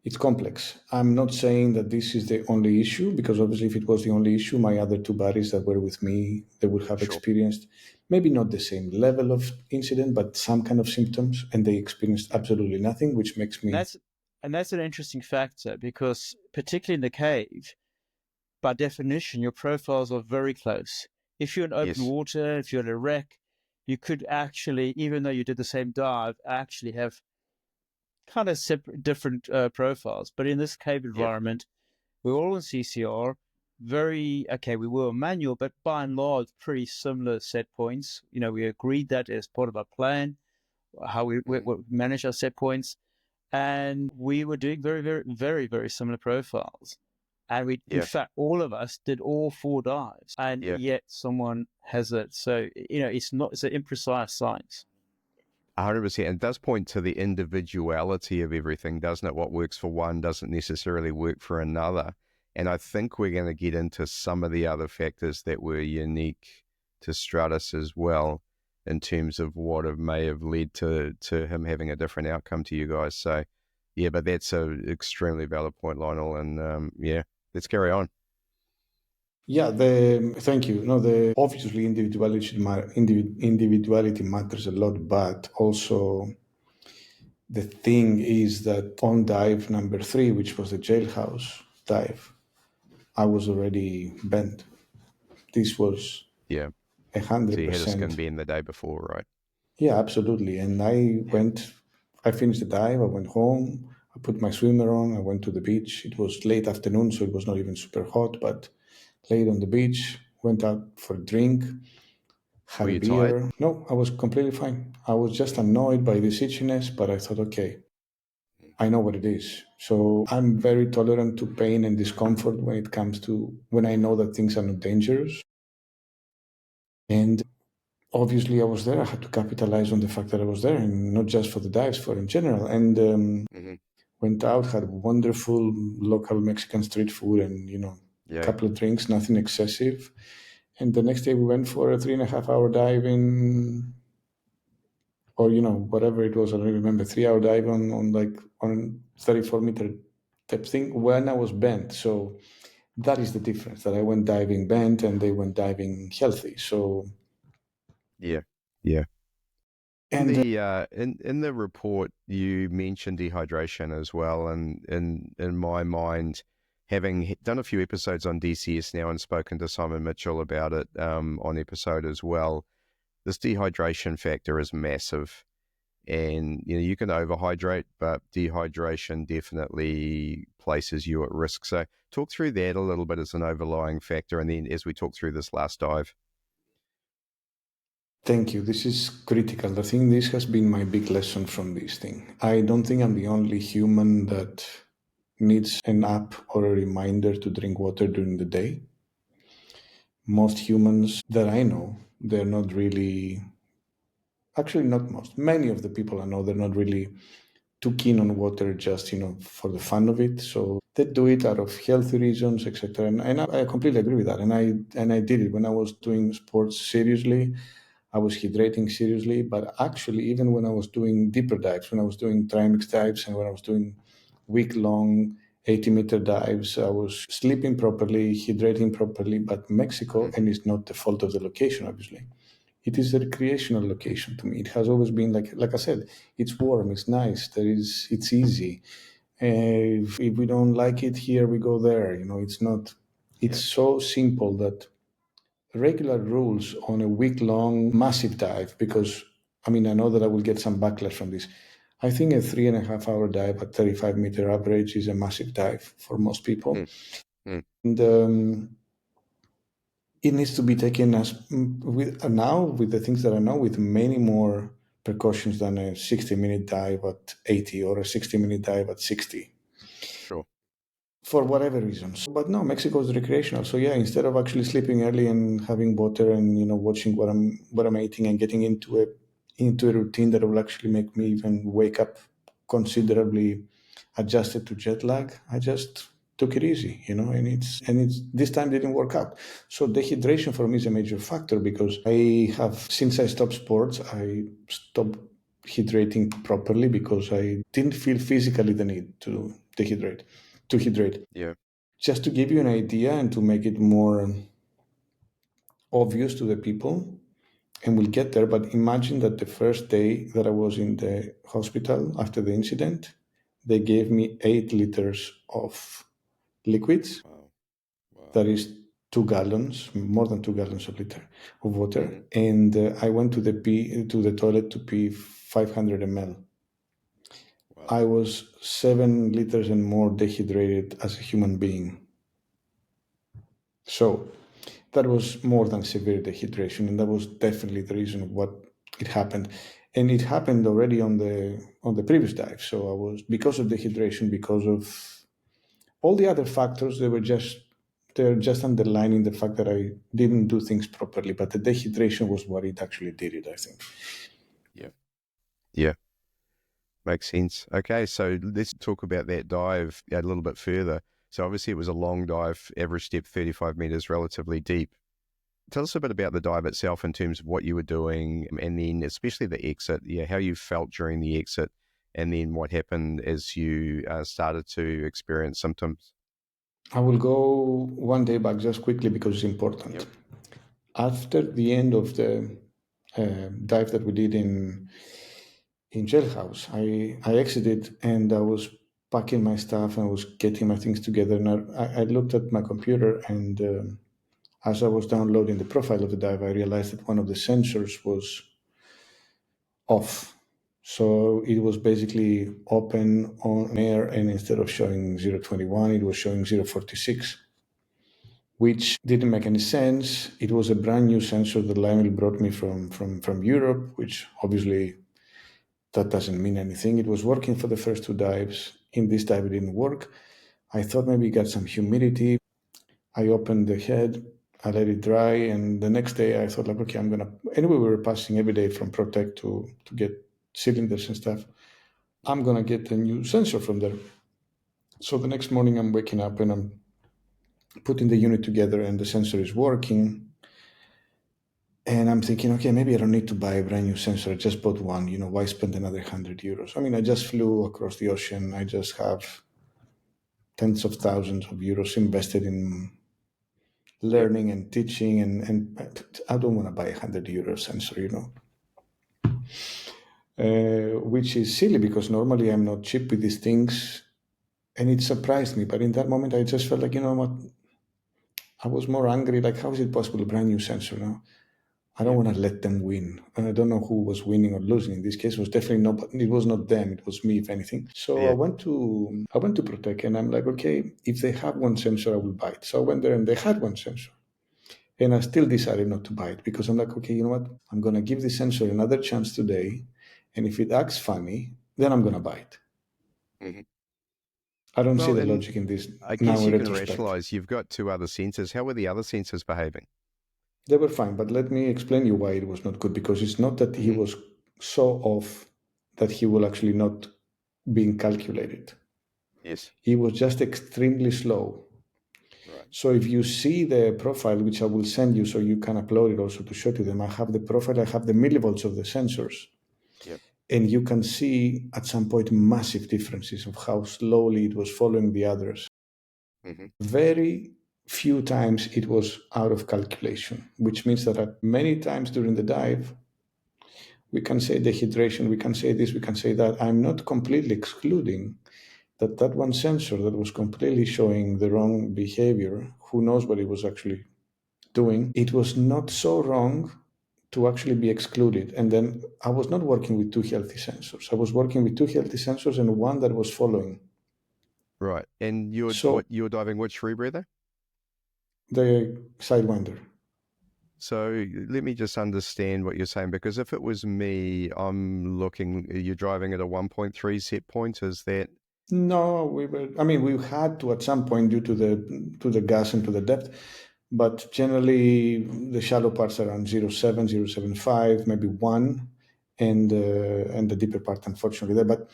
Speaker 1: It's complex. I'm not saying that this is the only issue, because obviously if it was the only issue, my other two buddies that were with me, they would have experienced maybe not the same level of incident, but some kind of symptoms, and they experienced absolutely nothing, which makes me...
Speaker 3: That's an interesting factor, because particularly in the cave, by definition, your profiles are very close. If you're in open water, if you're in a wreck, you could actually, even though you did the same dive, actually have kind of separate, different profiles. But in this cave environment, we're all in CCR, we were manual, but by and large, pretty similar set points. We agreed that as part of our plan, how we manage our set points, and we were doing very, very, very, very similar profiles. And in fact, all of us did all 4 dives, and yet someone has it. So, it's an imprecise science.
Speaker 2: 100%. And it does point to the individuality of everything, doesn't it? What works for one doesn't necessarily work for another. And I think we're going to get into some of the other factors that were unique to Stratis as well, in terms of what may have led to him having a different outcome to you guys. So, but that's an extremely valid point, Lionel. And let's carry on.
Speaker 1: Thank you. Obviously individuality matters a lot, but also the thing is that on dive number 3, which was the jailhouse dive, I was already bent. This was 100%.
Speaker 2: So you had a skin bend the day before, right?
Speaker 1: Yeah, absolutely. And I finished the dive, I went home, I put my swimmer on, I went to the beach. It was late afternoon, so it was not even super hot, but laid on the beach, went out for a drink, had a beer. Tired? No, I was completely fine. I was just annoyed by this itchiness, but I thought, okay, I know what it is. So I'm very tolerant to pain and discomfort when it comes to when I know that things are not dangerous. And obviously I was there. I had to capitalize on the fact that I was there, and not just for the dives, for in general. And went out, had wonderful local Mexican street food, and a couple of drinks, nothing excessive. And the next day we went for a 3.5 hour dive or whatever it was. I don't remember. 3 hour dive on 34-meter type thing when I was bent. So that is the difference. That I went diving bent and they went diving healthy. So
Speaker 2: yeah.
Speaker 1: And
Speaker 2: In the report, you mentioned dehydration as well, and in my mind, having done a few episodes on DCS now and spoken to Simon Mitchell about it on episode as well, this dehydration factor is massive, and you can overhydrate, but dehydration definitely places you at risk. So talk through that a little bit as an overlying factor, and then as we talk through this last dive.
Speaker 1: Thank you. This is critical. I think this has been my big lesson from this thing. I don't think I'm the only human that needs an app or a reminder to drink water during the day. Most humans that I know, they're not really, actually not most, many of the people I know, they're not really too keen on water just, for the fun of it. So they do it out of healthy reasons, etc. And I completely agree with that. And I did it when I was doing sports seriously. I was hydrating seriously, but actually, even when I was doing deeper dives, when I was doing trimix dives, and when I was doing week-long 80-meter dives, I was sleeping properly, hydrating properly. But Mexico, and it's not the fault of the location, obviously, it is a recreational location to me. It has always been like I said, it's warm, it's nice, it's easy. If we don't like it here, we go there. It's so simple that regular rules on a week-long massive dive, because I know that I will get some backlash from this. I think a 3.5 hour dive at 35-meter average is a massive dive for most people. And it needs to be taken with the things that I know, with many more precautions than a 60-minute dive at 80 or a 60-minute dive at 60.
Speaker 2: Sure.
Speaker 1: For whatever reasons. But no, Mexico is recreational. So yeah, instead of actually sleeping early and having water and watching what I'm eating and getting into a routine that will actually make me even wake up considerably adjusted to jet lag, I just took it easy, and it's this time didn't work out. So dehydration for me is a major factor, because since I stopped sports, I stopped hydrating properly because I didn't feel physically the need to hydrate.
Speaker 2: Yeah.
Speaker 1: Just to give you an idea and to make it more obvious to the people, and we'll get there, but imagine that the first day that I was in the hospital after the incident, they gave me 8 liters of liquids.
Speaker 2: Wow.
Speaker 1: That is 2 gallons, more than 2 gallons of water. And I went to the toilet to pee 500 ml. Wow. I was 7 liters and more dehydrated as a human being. So that was more than severe dehydration, and that was definitely the reason what it happened. And it happened already on the previous dive. So I was, because of dehydration, because of all the other factors, they're just underlining the fact that I didn't do things properly. But the dehydration was what it actually did it, I think.
Speaker 2: Yeah. Makes sense. Okay, so let's talk about that dive a little bit further. So obviously it was a long dive, average depth 35 meters, relatively deep. Tell us a bit about the dive itself in terms of what you were doing, and then especially the exit, how you felt during the exit, and then what happened as you started to experience symptoms.
Speaker 1: I will go one day back just quickly because it's important.
Speaker 2: Yep.
Speaker 1: After the end of the dive that we did in jailhouse, I exited and I was packing my stuff and I was getting my things together, and I looked at my computer, and as I was downloading the profile of the dive, I realized that one of the sensors was off. So it was basically open on air, and instead of showing 0.21, it was showing 0.46, which didn't make any sense. It was a brand new sensor that Lionel brought me from Europe, which obviously that doesn't mean anything. It was working for the first 2 dives. In this dive, it didn't work. I thought maybe it got some humidity. I opened the head, I let it dry, and the next day I thought like, okay, anyway, we were passing every day from Protect to get cylinders and stuff. I'm gonna get a new sensor from there. So the next morning I'm waking up and I'm putting the unit together and the sensor is working. And I'm thinking, okay, maybe I don't need to buy a brand new sensor. I just bought one, why spend another €100? I mean, I just flew across the ocean. I just have tens of thousands of euros invested in learning and teaching, and I don't want to buy €100 sensor, which is silly because normally I'm not cheap with these things, and it surprised me. But in that moment, I just felt like, you know what, I was more angry. Like, how is it possible, a brand new sensor now? I don't want to let them win. And I don't know who was winning or losing. In this case, it was definitely it was not them. It was me, if anything. So I went to Protect, and I'm like, okay, if they have one sensor, I will buy it. So I went there and they had one sensor. And I still decided not to buy it because I'm like, okay, you know what? I'm going to give this sensor another chance today. And if it acts funny, then I'm going to buy it.
Speaker 2: Mm-hmm.
Speaker 1: I don't see the logic in this.
Speaker 2: I guess you can rationalize. You've got 2 other sensors. How were the other sensors behaving?
Speaker 1: They were fine, but let me explain you why it was not good, because it's not that he was so off that he will actually not being calculated.
Speaker 2: Yes.
Speaker 1: He was just extremely slow. Right. So if you see the profile, which I will send you so you can upload it also to show to them, I have the profile, I have the millivolts of the sensors.
Speaker 2: Yep.
Speaker 1: And you can see at some point massive differences of how slowly it was following the others. Mm-hmm. Very few times it was out of calculation, which means that at many times during the dive, we can say dehydration, we can say this, we can say that. I'm not completely excluding that one sensor that was completely showing the wrong behavior, who knows what it was actually doing, it was not so wrong to actually be excluded. And then I was not working with 2 healthy sensors. I was working with 2 healthy sensors and one that was following.
Speaker 2: Right. And you're diving which rebreather?
Speaker 1: The Sidewinder.
Speaker 2: So let me just understand what you're saying, because if it was me, I'm looking, you're driving at a 1.3 set point, is that?
Speaker 1: No, we had to at some point due to the gas and to the depth, but generally the shallow parts are around 0.7, 0.75, maybe 1, and the deeper part, unfortunately, there. But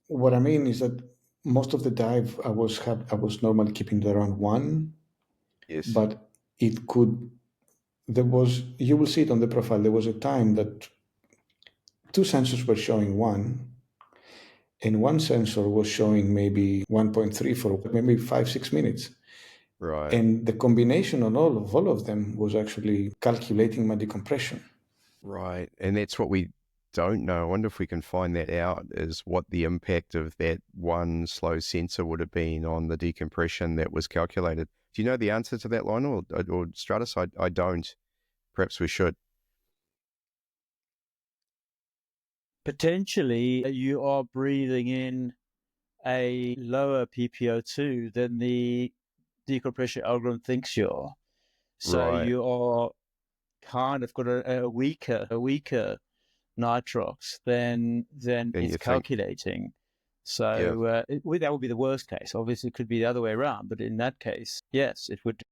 Speaker 1: what I mean is that most of the dive I was normally keeping it around 1.
Speaker 2: Yes.
Speaker 1: But you will see it on the profile. There was a time that 2 sensors were showing 1. And one sensor was showing maybe 1.3 for maybe 5-6 minutes.
Speaker 2: Right.
Speaker 1: And the combination on all of them was actually calculating my decompression.
Speaker 2: Right. And that's what we don't know. I wonder if we can find that out, is what the impact of that one slow sensor would have been on the decompression that was calculated. Do you know the answer to that, Lionel, or Stratis? I don't. Perhaps we should.
Speaker 3: Potentially, you are breathing in a lower PPO2 than the decompression algorithm thinks you are. So
Speaker 2: Right.
Speaker 3: you are kind of got a weaker nitrox than it's calculating. So that would be the worst case. Obviously, it could be the other way around, but in that case, yes, it would.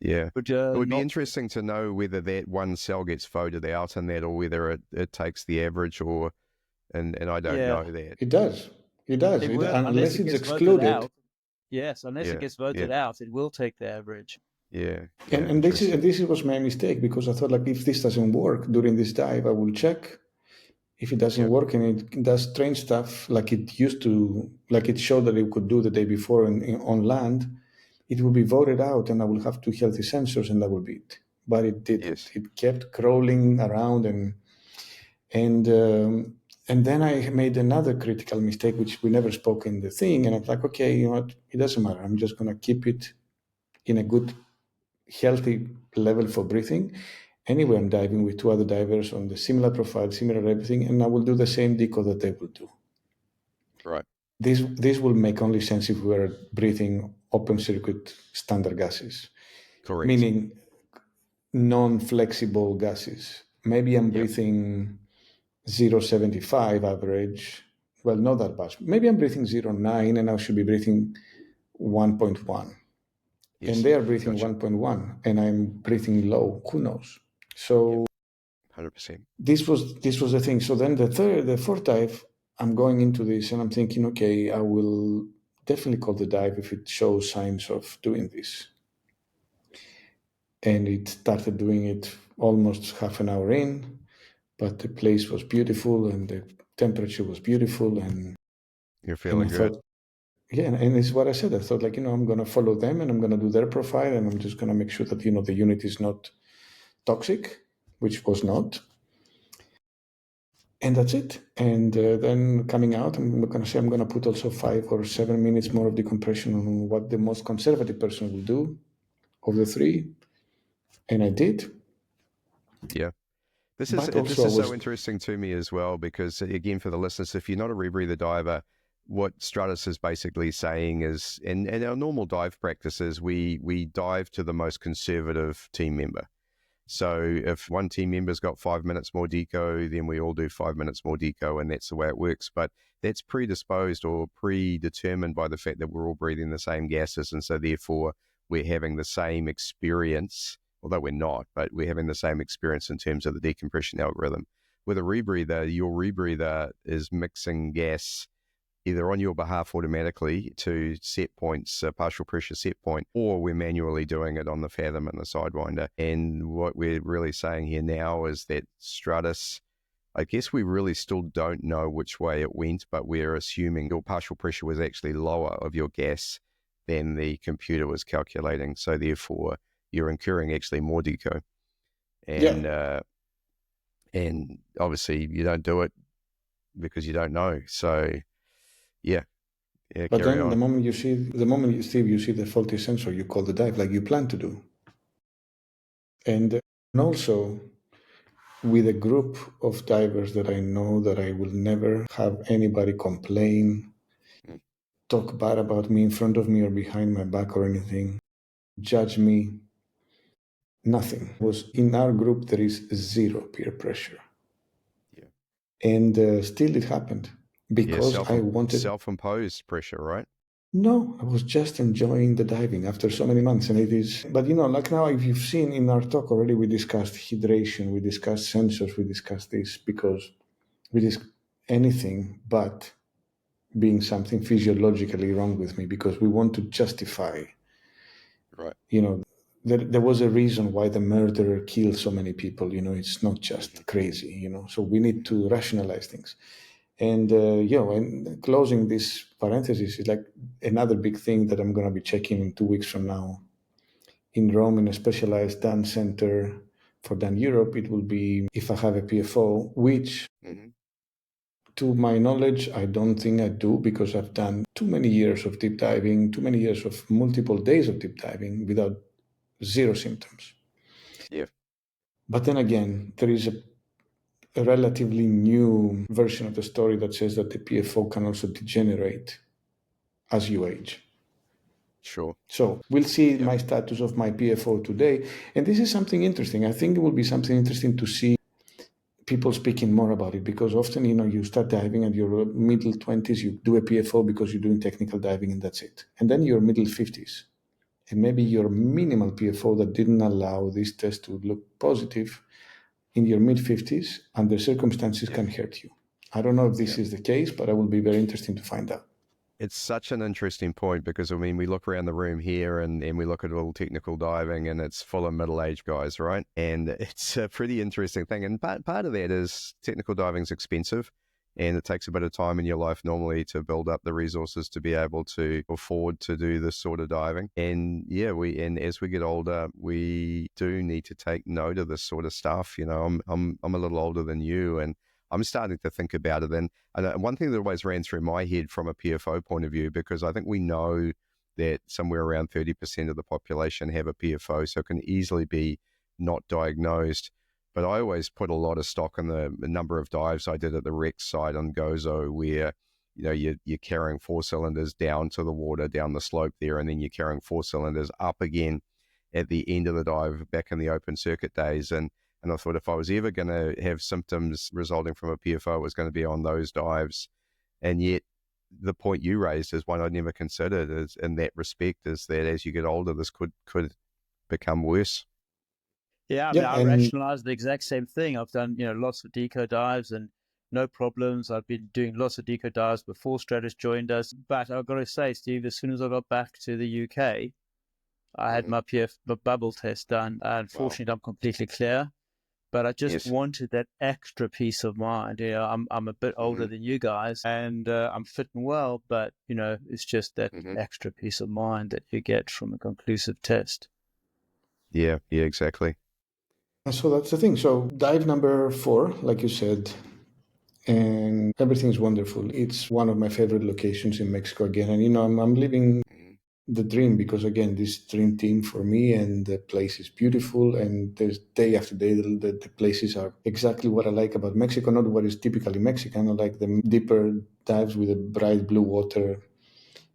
Speaker 2: Yeah. It would be interesting to know whether that one cell gets voted out in that, or whether it takes the average, and I don't know that.
Speaker 1: It does. Unless it's excluded.
Speaker 3: Out. Yes, unless it gets voted out, it will take the average.
Speaker 1: Yeah. And this was my mistake, because I thought, like, if this doesn't work during this dive, I will check. If it doesn't work and it does strange stuff like it used to, like it showed that it could do the day before on land, it will be voted out and I will have 2 healthy sensors and that will be it. But it didn't. Yes. It kept crawling around and then I made another critical mistake, which we never spoke in the thing. And I'm like, okay, you know what? It doesn't matter. I'm just going to keep it in a good, healthy level for breathing. Anyway, I'm diving with 2 other divers on the similar profile, similar everything, and I will do the same deco that they will do.
Speaker 2: Right.
Speaker 1: This will make only sense if we are breathing open circuit standard gases.
Speaker 2: Correct.
Speaker 1: Meaning non-flexible gases. Maybe I'm breathing 0.75 average. Well, not that much. Maybe I'm breathing 0.9 and I should be breathing 1.1.
Speaker 2: Yes.
Speaker 1: And they are breathing
Speaker 2: Gotcha.
Speaker 1: 1.1 and I'm breathing low. Who knows? So
Speaker 2: 100%.
Speaker 1: this was the thing. So then the fourth dive, I'm going into this and I'm thinking, okay, I will definitely call the dive if it shows signs of doing this. And it started doing it almost half an hour in, but the place was beautiful and the temperature was beautiful, and
Speaker 2: You're feeling
Speaker 1: I
Speaker 2: good.
Speaker 1: thought, yeah, and it's what I said. I thought, like, I'm going to follow them and I'm going to do their profile and I'm just going to make sure that, the unit is not toxic, which was not. And that's it. And then coming out, I'm going to say I'm going to put also 5 or 7 minutes more of decompression on what the most conservative person will do of the 3. And I did.
Speaker 2: Yeah. This
Speaker 1: But
Speaker 2: is
Speaker 1: also
Speaker 2: so interesting to me as well, because again, for the listeners, if you're not a rebreather diver, what Stratis is basically saying is, in our normal dive practices, we dive to the most conservative team member. So if one team member's got 5 minutes more deco, then we all do 5 minutes more deco, and that's the way it works. But that's predisposed or predetermined by the fact that we're all breathing the same gases, and so therefore we're having the same experience, although we're not, but we're having the same experience in terms of the decompression algorithm. With a rebreather, your rebreather is mixing gas either on your behalf automatically to set points, partial pressure set point, or we're manually doing it on the Fathom and the Sidewinder. And what we're really saying here now is that Stratis, I guess we really still don't know which way it went, but we're assuming your partial pressure was actually lower of your gas than the computer was calculating. So therefore, you're incurring actually more deco. And, and obviously you don't do it because you don't know. So yeah,
Speaker 1: But
Speaker 2: carry
Speaker 1: then
Speaker 2: on.
Speaker 1: the moment you see the faulty sensor, you call the dive like you plan to do. And also with a group of divers that I know that I will never have anybody complain, talk bad about me in front of me or behind my back or anything, judge me, nothing. Was in our group there is zero peer pressure.
Speaker 2: Yeah.
Speaker 1: And still it happened because I wanted...
Speaker 2: Self-imposed pressure, right?
Speaker 1: No, I was just enjoying the diving after so many months. And it is, but like now, if you've seen in our talk already, we discussed hydration, we discussed sensors, we discussed this because we discussed anything but being something physiologically wrong with me, because we want to justify,
Speaker 2: right?
Speaker 1: There was a reason why the murderer killed so many people. It's not just crazy, so we need to rationalize things. And, and closing this parenthesis is like another big thing that I'm going to be checking in 2 weeks from now in Rome in a specialized DAN center for DAN Europe. It will be if I have a PFO, which to my knowledge, I don't think I do, because I've done too many years of deep diving, too many years of multiple days of deep diving without zero symptoms.
Speaker 2: Yeah.
Speaker 1: But then again, there is a relatively new version of the story that says that the PFO can also degenerate as you age.
Speaker 2: Sure.
Speaker 1: So we'll see my status of my PFO today. And this is something interesting. I think it will be something interesting to see people speaking more about it, because often, you start diving at your middle 20s, you do a PFO because you're doing technical diving and that's it. And then your middle 50s, and maybe your minimal PFO that didn't allow this test to look positive in your mid 50s under circumstances can hurt you. I don't know if this is the case, but it will be very interesting to find out.
Speaker 2: It's such an interesting point, because, we look around the room here and we look at all technical diving and it's full of middle-aged guys, right? And it's a pretty interesting thing. And part of that is technical diving is expensive, and it takes a bit of time in your life normally to build up the resources to be able to afford to do this sort of diving. And and as we get older, we do need to take note of this sort of stuff. I'm a little older than you, and I'm starting to think about it. And one thing that always ran through my head from a PFO point of view, because I think we know that somewhere around 30% of the population have a PFO, so it can easily be not diagnosed. But I always put a lot of stock in the number of dives I did at the Rex site on Gozo, where you're carrying 4 cylinders down to the water, down the slope there, and then you're carrying 4 cylinders up again at the end of the dive back in the open circuit days. And And I thought if I was ever going to have symptoms resulting from a PFO, it was going to be on those dives. And yet the point you raised is one I never considered is in that respect, is that as you get older, this could become worse.
Speaker 3: Yeah, I mean, I rationalized the exact same thing. I've done, lots of deco dives and no problems. I've been doing lots of deco dives before Stratis joined us. But I've got to say, Steve, as soon as I got back to the UK, I had my bubble test done. Unfortunately, I'm completely clear. But I just wanted that extra peace of mind. I'm a bit older than you guys, and I'm fit and well, but it's just that extra peace of mind that you get from a conclusive test.
Speaker 2: Yeah, exactly.
Speaker 1: And so that's the thing. So dive number 4, like you said, and everything's wonderful. It's one of my favorite locations in Mexico again, and I'm living the dream because again, this dream team for me, and the place is beautiful, and there's day after day the places are exactly what I like about Mexico, not what is typically Mexican. I like the deeper dives with the bright blue water,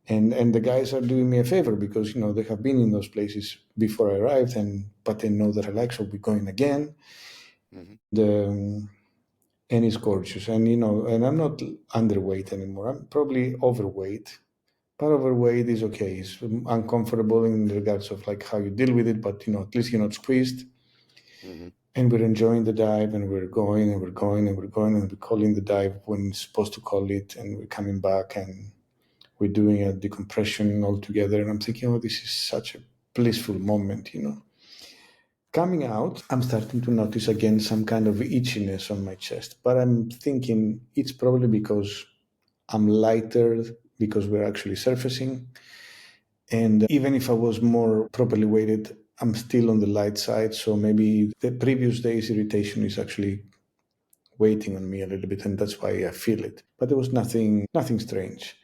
Speaker 1: and the guys are doing me a favor because they have been in those places before I arrived, but they know that I like, so we're going again. And it's gorgeous, and and I'm not underweight anymore. I'm probably overweight. But overweight is okay. It's uncomfortable in regards of like how you deal with it, but at least you're not squeezed. And we're enjoying the dive, and we're going and we're going and we're going, and we're calling the dive when it's supposed to call it, and we're coming back and we're doing a decompression all together. And I'm thinking, this is such a blissful moment, Coming out, I'm starting to notice again some kind of itchiness on my chest, but I'm thinking it's probably because I'm lighter because we're actually surfacing. And even if I was more properly weighted, I'm still on the light side. So maybe the previous day's irritation is actually waiting on me a little bit, and that's why I feel it. But there was nothing strange.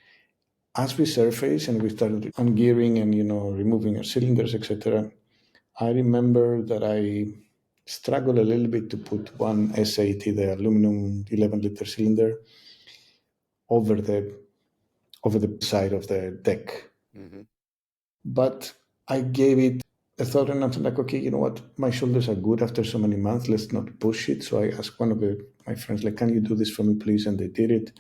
Speaker 1: As we surfaced and we started ungearing and removing our cylinders, etc., I remember that I struggled a little bit to put one S80, the aluminum 11-liter cylinder, over the side of the deck. But I gave it a thought, and I'm like, okay, you know what? My shoulders are good after so many months. Let's not push it. So I asked one of my friends, like, can you do this for me, please? And they did it.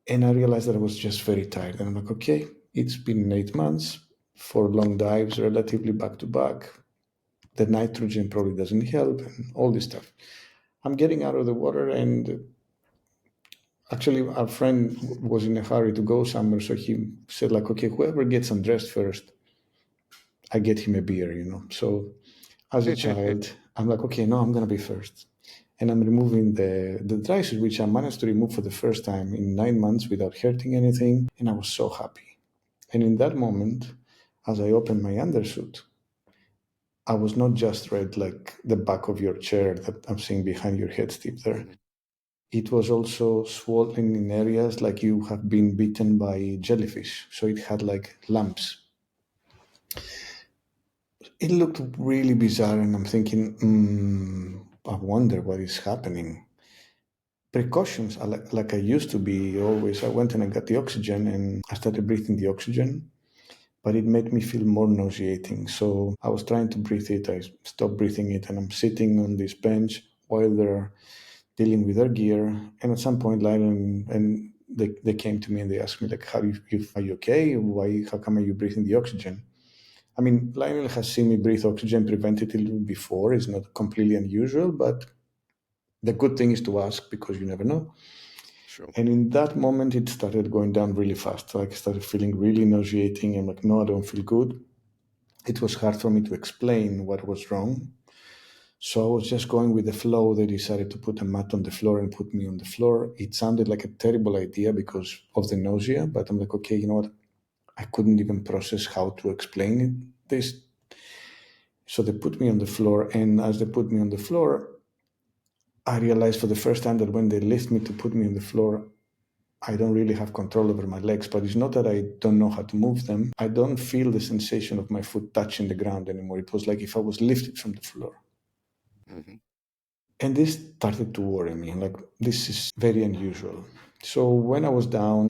Speaker 1: And I realized that I was just very tired. And I'm like, okay, it's been 8 months, 4 long dives, relatively back to back. The nitrogen probably doesn't help, and all this stuff. I'm getting out of the water, and actually our friend was in a hurry to go somewhere. So he said, like, okay, whoever gets undressed first, I get him a beer, So as a child, I'm like, okay, no, I'm going to be first. And I'm removing the dry suit, which I managed to remove for the first time in 9 months without hurting anything. And I was so happy. And in that moment, as I opened my undersuit, I was not just red like the back of your chair that I'm seeing behind your head, Steve, there. It was also swollen in areas like you have been bitten by jellyfish. So it had like lumps. It looked really bizarre, and I'm thinking, I wonder what is happening. Precautions, like I used to be always. I went and I got the oxygen, and I started breathing the oxygen, but it made me feel more nauseating. So I was trying to breathe it. I stopped breathing it, and I'm sitting on this bench while they're dealing with their gear. And at some point, Lionel and they came to me and they asked me, like, are you okay? How come are you breathing the oxygen? I mean, Lionel has seen me breathe oxygen preventatively before. It's not completely unusual, but the good thing is to ask because you never know.
Speaker 2: Sure.
Speaker 1: And in that moment, it started going down really fast. Like I started feeling really nauseating. I'm like, no, I don't feel good. It was hard for me to explain what was wrong. So I was just going with the flow. They decided to put a mat on the floor and put me on the floor. It sounded like a terrible idea because of the nausea, but I'm like, okay, you know what? I couldn't even process how to explain this. So they put me on the floor, and as they put me on the floor, I realized for the first time that when they lift me to put me on the floor, I don't really have control over my legs, but it's not that I don't know how to move them. I don't feel the sensation of my foot touching the ground anymore. It was like if I was lifted from the floor. And this started to worry me. Like, this is very unusual. So when I was down,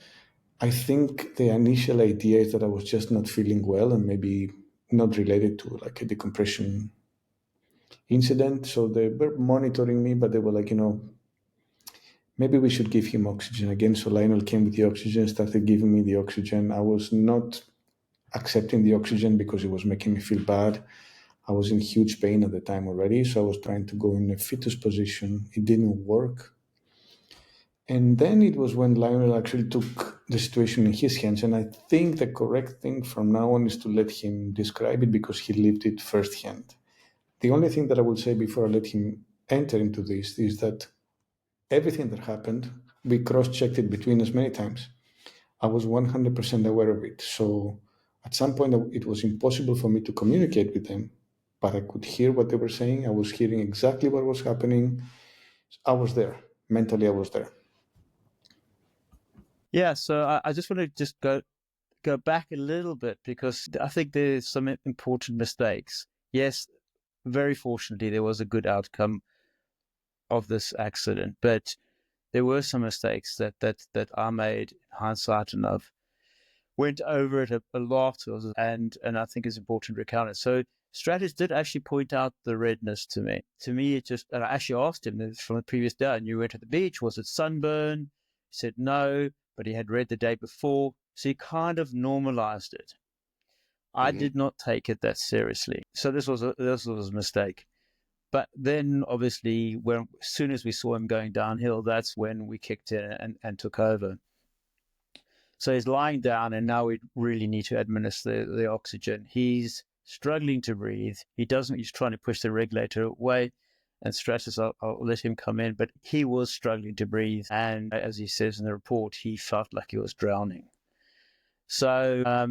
Speaker 1: I think the initial idea is that I was just not feeling well and maybe not related to like a decompression incident. So they were monitoring me, but they were like, maybe we should give him oxygen again. So Lionel came with the oxygen, started giving me the oxygen. I was not accepting the oxygen because it was making me feel bad. I was in huge pain at the time already, so I was trying to go in a fetus position. It didn't work. And then it was when Lionel actually took the situation in his hands. And I think the correct thing from now on is to let him describe it because he lived it firsthand. The only thing that I will say before I let him enter into this is that everything that happened, we cross-checked it between us many times. I was 100% aware of it. So at some point, it was impossible for me to communicate with them, but I could hear what they were saying. I was hearing exactly what was happening. I was there. Mentally, I was there.
Speaker 3: Yeah, so I just want to just go back a little bit because I think there's some important mistakes. Yes, very fortunately, there was a good outcome of this accident, but there were some mistakes that I made in hindsight, and I've went over it a lot, and I think it's important to recount it. So Stratis did actually point out the redness to me. To me, it just, and I actually asked him from the previous day, and you went to the beach, was it sunburn? He said no, but he had read the day before, so he kind of normalized it. I did not take it that seriously, so this was a mistake. But then, obviously, as soon as we saw him going downhill, that's when we kicked in and took over. So he's lying down, and now we really need to administer the oxygen. He's struggling to breathe. He's trying to push the regulator away, and Stratis, I'll let him come in, but he was struggling to breathe. And as he says in the report, he felt like he was drowning. So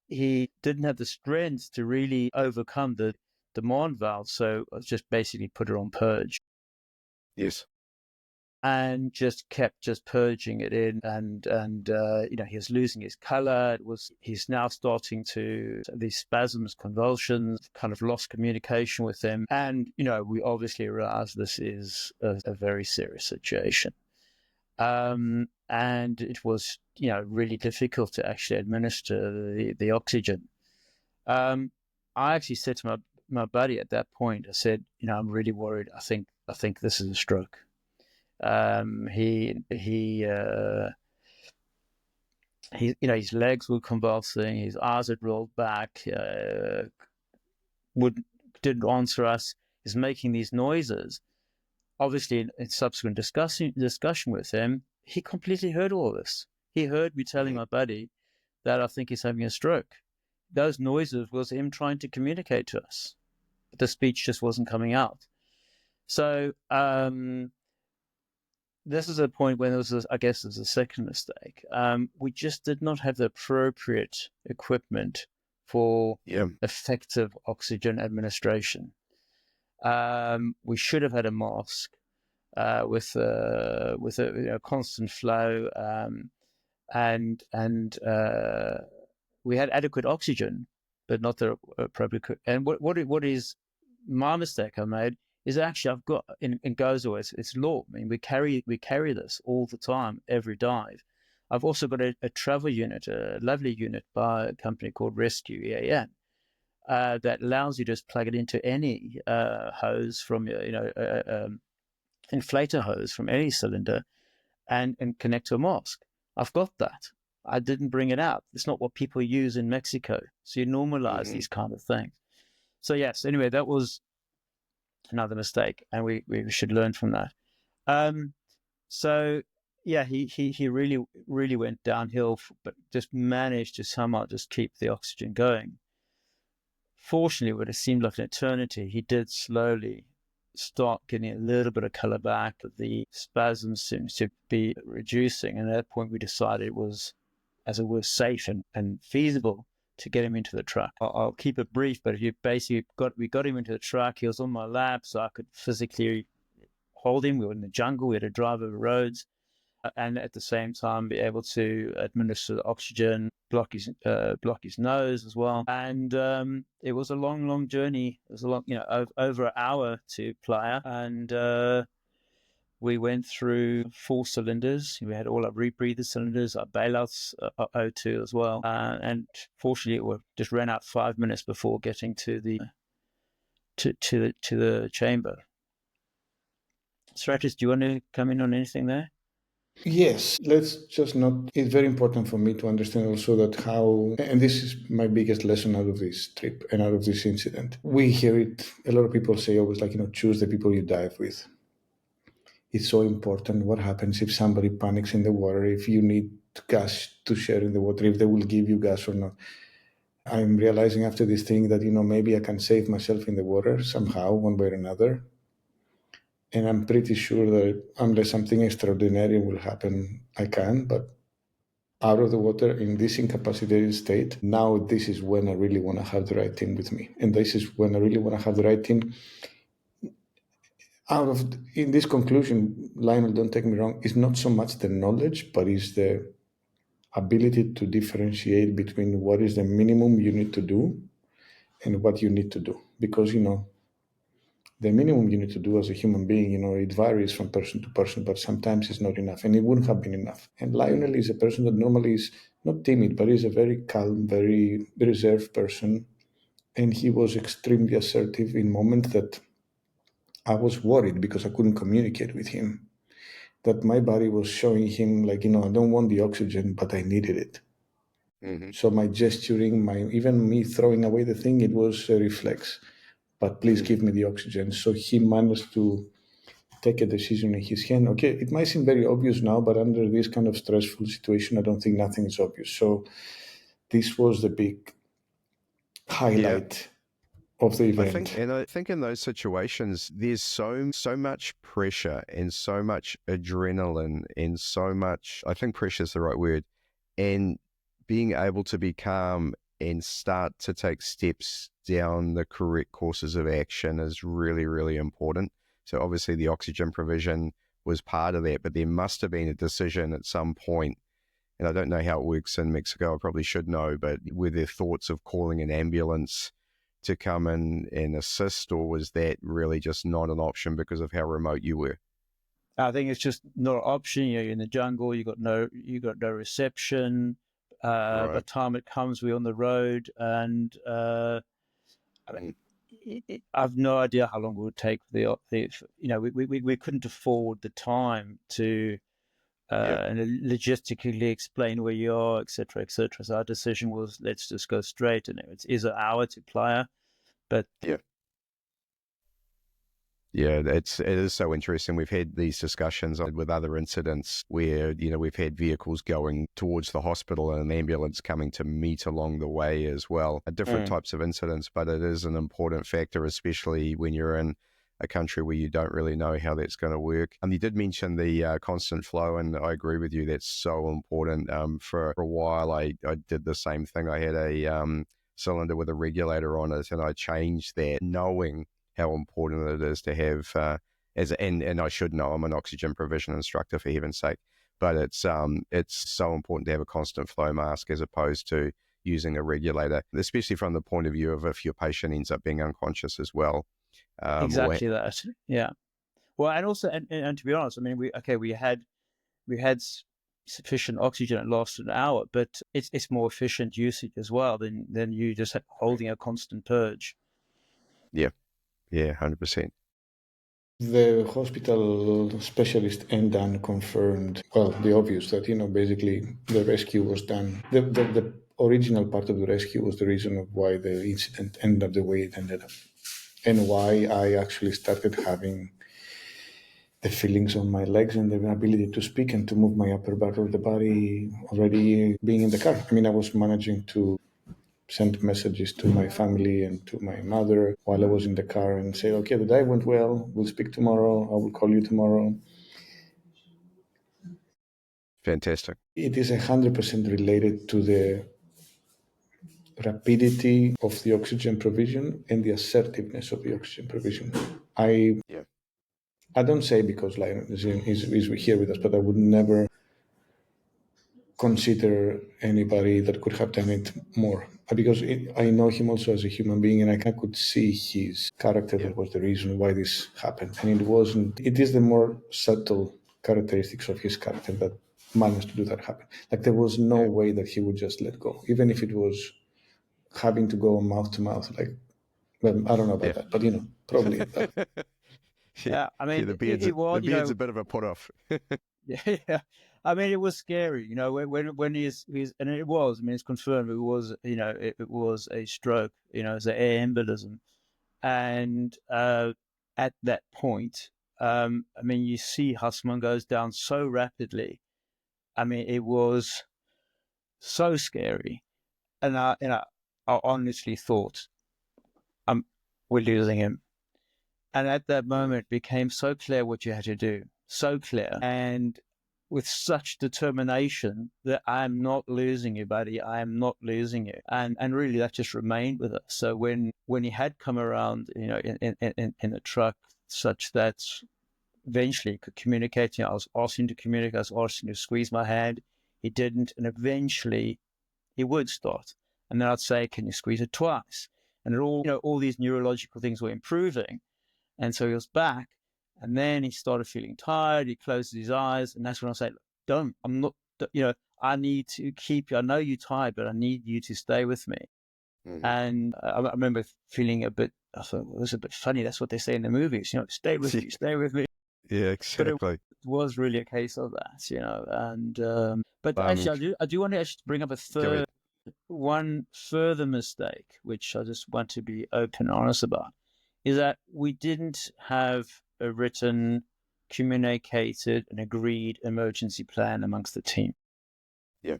Speaker 3: he didn't have the strength to really overcome the demand valve. So I just basically put her on purge.
Speaker 2: Yes.
Speaker 3: And just kept purging it in, and he was losing his color. He's now starting to these spasms, convulsions, kind of lost communication with them, and we obviously realize this is a very serious situation. And it was really difficult to actually administer the oxygen. I actually said to my buddy at that point, I said, I'm really worried. I think this is a stroke. His legs were convulsing, his eyes had rolled back, didn't answer us. He's making these noises. Obviously, in subsequent discussion with him, he completely heard all this. He heard me telling my buddy that I think he's having a stroke. Those noises was him trying to communicate to us. The speech just wasn't coming out. So this is a point when I guess there's a second mistake. We just did not have the appropriate equipment for effective oxygen administration. We should have had a mask with a constant flow, and we had adequate oxygen, but not the appropriate. And what is my mistake I made is actually I've got in Gozo, it's law. I mean, we carry this all the time, every dive. I've also got a travel unit, a lovely unit by a company called Rescue EAN, that allows you to just plug it into any hose from inflator hose from any cylinder, and connect to a mask. I've got that. I didn't bring it out. It's not what people use in Mexico. So you normalize these kind of things. So yes, anyway, that was another mistake, and we should learn from that. So yeah, he really went downhill, but just managed to somehow just keep the oxygen going. Fortunately, what it seemed like an eternity, he did slowly start getting a little bit of color back, but the spasms seems to be reducing. And at that point, we decided it was safe and feasible to get him into the truck. I'll keep it brief, but we got him into the truck. He was on my lap, so I could physically hold him. We were in the jungle. We had to drive over roads, and at the same time be able to administer the oxygen, block his nose as well. And it was a long journey. It was over an hour to Playa, and we went through 4 cylinders. We had all our rebreather cylinders, our bailouts, O2 as well. And fortunately, it just ran out 5 minutes before getting to the the chamber. Stratis, do you want to come in on anything there?
Speaker 1: Yes, let's just not. It's very important for me to understand also that how, and this is my biggest lesson out of this trip and out of this incident. We hear it, a lot of people say always like, choose the people you dive with. It's so important. What happens if somebody panics in the water, if you need gas to share in the water, if they will give you gas or not. I'm realizing after this thing that, maybe I can save myself in the water somehow, one way or another. And I'm pretty sure that unless something extraordinary will happen, I can. But out of the water in this incapacitated state, now this is when I really want to have the right team with me. And this is when I really want to have the right team. In this conclusion, Lionel, don't take me wrong, it's not so much the knowledge, but it's the ability to differentiate between what is the minimum you need to do and what you need to do. Because, the minimum you need to do as a human being, it varies from person to person, but sometimes it's not enough, and it wouldn't have been enough. And Lionel is a person that normally is not timid, but is a very calm, very reserved person. And he was extremely assertive in moments that I was worried because I couldn't communicate with him. That my body was showing him like, I don't want the oxygen, but I needed it. Mm-hmm. So my gesturing, even me throwing away the thing, it was a reflex. But please give me the oxygen. So he managed to take a decision in his hand. Okay, it might seem very obvious now, but under this kind of stressful situation, I don't think nothing is obvious. So this was the big highlight of the event.
Speaker 2: I think in those situations, there's so much pressure and so much adrenaline and so much, I think pressure is the right word, and being able to be calm and start to take steps down the correct courses of action is really, really important. So obviously the oxygen provision was part of that, but there must have been a decision at some point, and I don't know how it works in Mexico, I probably should know, but were there thoughts of calling an ambulance to come in and assist, or was that really just not an option because of how remote you were?
Speaker 3: I think it's just not an option. You're in the jungle, you got no reception. Right. By the time it comes, we're on the road, and I mean, I've no idea how long it would take. We couldn't afford the time to logistically explain where you are, etc., etc. So our decision was, let's just go straight, and it is an hour to Playa, but
Speaker 2: yeah, it is so interesting. We've had these discussions with other incidents where, we've had vehicles going towards the hospital and an ambulance coming to meet along the way as well. Different types of incidents, but it is an important factor, especially when you're in a country where you don't really know how that's going to work. You did mention the constant flow, and I agree with you. That's so important. For a while, I did the same thing. I had a cylinder with a regulator on it, and I changed that knowing how important it is to have, and I should know, I'm an oxygen provision instructor for heaven's sake, but it's so important to have a constant flow mask as opposed to using a regulator, especially from the point of view of if your patient ends up being unconscious as well.
Speaker 3: Exactly that, yeah. Well, and also, and to be honest, I mean, we had sufficient oxygen. It lasted an hour, but it's more efficient usage as well than you just holding a constant purge.
Speaker 2: Yeah. Yeah, 100%.
Speaker 1: The hospital specialist and Dan confirmed, the obvious, that, basically the rescue was done. The original part of the rescue was the reason of why the incident ended up the way it ended up, and why I actually started having the feelings on my legs and the ability to speak and to move my upper part of the body already being in the car. I mean, I was managing to send messages to my family and to my mother while I was in the car and say, okay, the dive went well, we'll speak tomorrow, I will call you tomorrow.
Speaker 2: Fantastic.
Speaker 1: It is 100% related to the rapidity of the oxygen provision and the assertiveness of the oxygen provision. I don't say because Lionel is here with us, but I would never consider anybody that could have done it more, because I know him also as a human being, and I could see his character. That was the reason why this happened, and it is the more subtle characteristics of his character that managed to do that happen. Like, there was no way that he would just let go, even if it was having to go mouth to mouth. Like, Well, I don't know about
Speaker 2: Yeah.
Speaker 1: that, but probably that.
Speaker 3: Yeah, I mean,
Speaker 2: the beard's,
Speaker 3: was,
Speaker 2: the beard's a bit of a put off.
Speaker 3: yeah. I mean, it was scary, when he's, and it was, I mean, it's confirmed it was, it was a stroke, it's an air embolism. And at that point, I mean, you see how someone goes down so rapidly. I mean, it was so scary. And I honestly thought, we're losing him. And at that moment, it became so clear what you had to do, so clear. And with such determination that I'm not losing you, buddy. I am not losing you. And really that just remained with us. So when he had come around, in the truck, such that eventually he could communicate, I was asking to communicate, I was asking to squeeze my hand. He didn't. And eventually he would start. And then I'd say, can you squeeze it twice? And it all these neurological things were improving. And so he was back, and then he started feeling tired. He closed his eyes, and that's when I said, "Don't. I'm not. I need to keep you. I know you're tired, but I need you to stay with me." Mm-hmm. And I remember feeling I thought, well, it was a bit funny. That's what they say in the movies. Stay with me, stay with me.
Speaker 2: Yeah, exactly.
Speaker 3: But it was really a case of that, And but actually, I do want to actually bring up one further mistake, which I just want to be open and honest about. Is that we didn't have a written, communicated, and agreed emergency plan amongst the team.
Speaker 2: Yeah.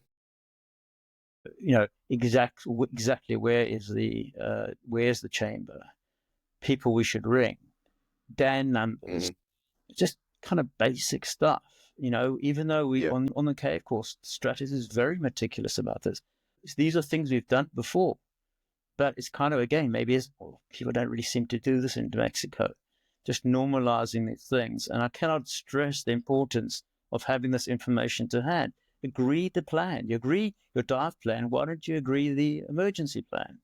Speaker 3: Exactly where's the chamber, people we should ring, DAN numbers, just kind of basic stuff. Even though we on the cave course, Stratis is very meticulous about this. These are things we've done before. But it's kind of, again, maybe people don't really seem to do this in Mexico, just normalizing these things. And I cannot stress the importance of having this information to hand. Agree the plan. You agree your dive plan. Why don't you agree the emergency plan?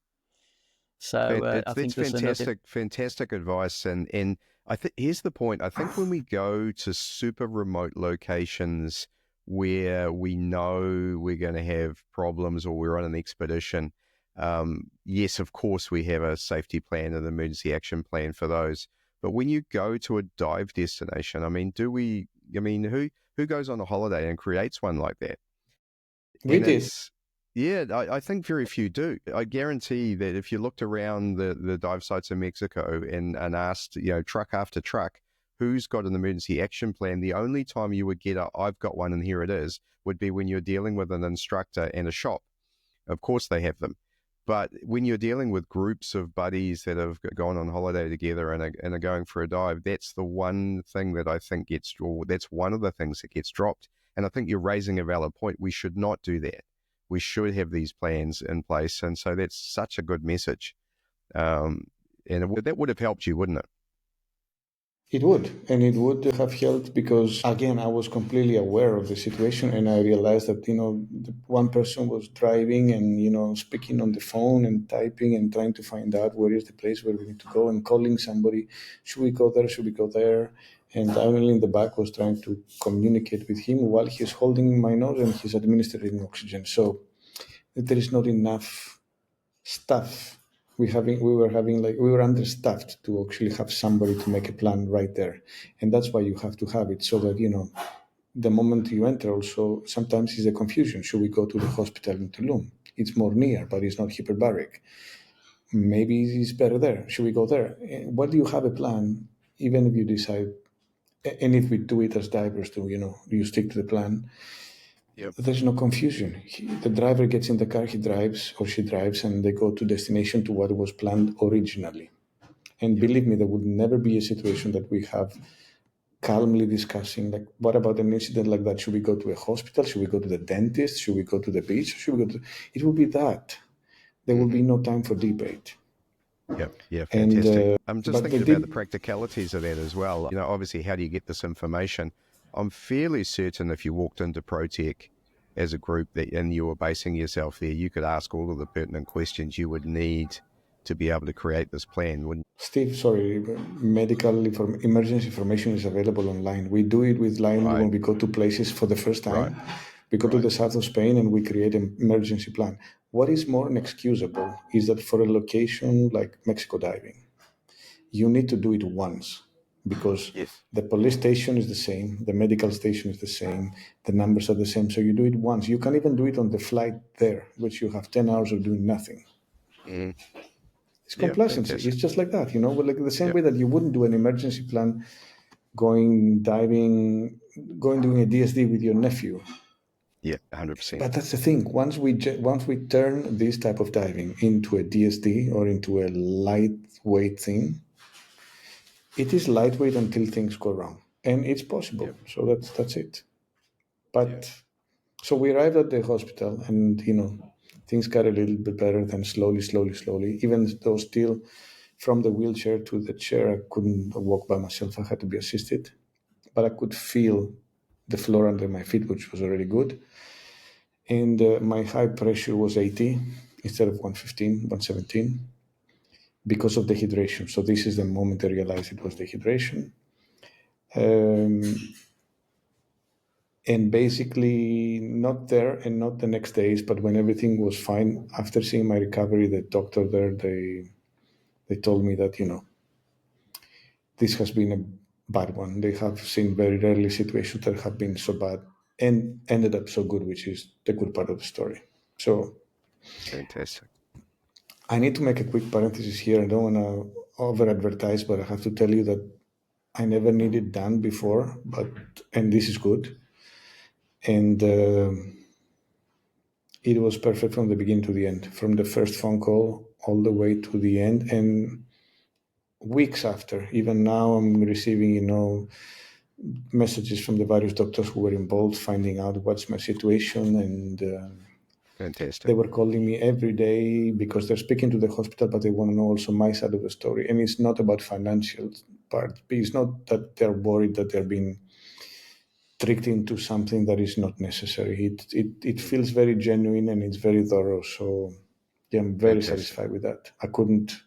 Speaker 3: So I think
Speaker 2: that's fantastic advice. And I think here's the point. I think when we go to super remote locations where we know we're going to have problems or we're on an expedition, yes, of course, we have a safety plan and an emergency action plan for those. But when you go to a dive destination, I mean, who goes on a holiday and creates one like that?
Speaker 1: We did.
Speaker 2: Yeah, I think very few do. I guarantee that if you looked around the dive sites in Mexico and asked, truck after truck, who's got an emergency action plan, the only time you would get I've got one and here it is, would be when you're dealing with an instructor and a shop. Of course they have them. But when you're dealing with groups of buddies that have gone on holiday together and are going for a dive, that's the one thing that I think that's one of the things that gets dropped. And I think you're raising a valid point. We should not do that. We should have these plans in place. And so that's such a good message. And that would have helped you, wouldn't it?
Speaker 1: It would, and it would have helped because, again, I was completely aware of the situation, and I realized that, one person was driving and, speaking on the phone and typing and trying to find out where is the place where we need to go and calling somebody, should we go there, should we go there? And I only in the back was trying to communicate with him while he's holding my nose and he's administering oxygen. So there is not enough staff. We were understaffed to actually have somebody to make a plan right there. And that's why you have to have it so that, the moment you enter also, sometimes it's a confusion. Should we go to the hospital in Tulum? It's more near, but it's not hyperbaric. Maybe it's better there. Should we go there? What do you have a plan, even if you decide, and if we do it as divers too, you stick to the plan. Yep. There's no confusion. The driver gets in the car, he drives or she drives, and they go to destination to what was planned originally. And believe me, there would never be a situation that we have calmly discussing, like, what about an incident like that? Should we go to a hospital? Should we go to the dentist? Should we go to the beach? Should we go to... It will be that. There will be no time for debate.
Speaker 2: Yeah, fantastic. I'm just thinking about the practicalities of that as well. Obviously, how do you get this information? I'm fairly certain if you walked into ProTech as a group and you were basing yourself there, you could ask all of the pertinent questions you would need to be able to create this plan, wouldn't you?
Speaker 1: Steve, sorry, emergency information is available online. We do it with Lionel when we go to places for the first time. We go to the south of Spain and we create an emergency plan. what is more inexcusable is that for a location like Mexico diving, you need to do it once because
Speaker 2: Yes.
Speaker 1: the police station is the same, the medical station is the same, the numbers are the same. So you do it once. You can even do it on the flight there, which you have 10 hours of doing nothing.
Speaker 2: Mm.
Speaker 1: It's
Speaker 2: Yeah,
Speaker 1: complacency.
Speaker 2: fantastic.
Speaker 1: It's just like that, like the same
Speaker 2: Yep.
Speaker 1: way that you wouldn't do an emergency plan going diving, going doing a DSD with your nephew.
Speaker 2: Yeah, 100%.
Speaker 1: But that's the thing. Once we turn this type of diving into a DSD or into a lightweight thing, it is lightweight until things go wrong, and it's possible.
Speaker 2: Yep.
Speaker 1: So that's it. But so we arrived at the hospital, and things got a little bit better. Then slowly. Even though still, from the wheelchair to the chair, I couldn't walk by myself. I had to be assisted, but I could feel the floor under my feet, which was already good. And my high pressure was 80 instead of 115, 117 because of dehydration. So this is the moment I realized it was dehydration. And basically not there and not the next days, but when everything was fine, after seeing my recovery, the doctor there, they told me that, this has been a bad one. They have seen very rarely situations that have been so bad and ended up so good, which is the good part of the story. So
Speaker 2: Fantastic.
Speaker 1: I need to make a quick parenthesis here. I don't want to over-advertise, but I have to tell you that I never needed done before, and this is good. And it was perfect from the beginning to the end, from the first phone call all the way to the end. And weeks after, even now, I'm receiving, messages from the various doctors who were involved, finding out what's my situation. And
Speaker 2: Fantastic.
Speaker 1: they were calling me every day because they're speaking to the hospital, but they want to know also my side of the story. And it's not about financial part. It's not that they're worried that they're being tricked into something that is not necessary. It feels very genuine and it's very thorough. So yeah, I'm very satisfied with that. I couldn't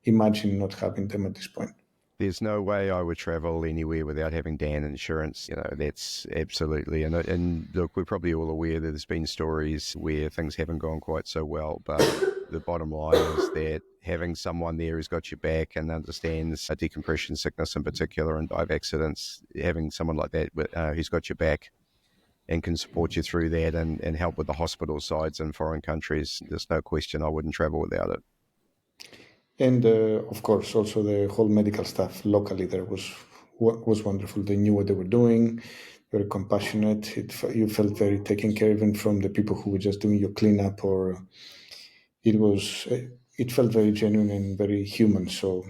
Speaker 1: imagine not having them at this point.
Speaker 2: There's no way I would travel anywhere without having Dan insurance. That's absolutely. And look, we're probably all aware that there's been stories where things haven't gone quite so well, but the bottom line is that having someone there who's got your back and understands decompression sickness in particular and dive accidents, having someone like that who's got your back and can support you through that and help with the hospital sides in foreign countries, there's no question I wouldn't travel without it.
Speaker 1: And of course, also the whole medical staff locally there was wonderful. They knew what they were doing, very compassionate. You felt very taken care of, even from the people who were just doing your cleanup, or it felt very genuine and very human. So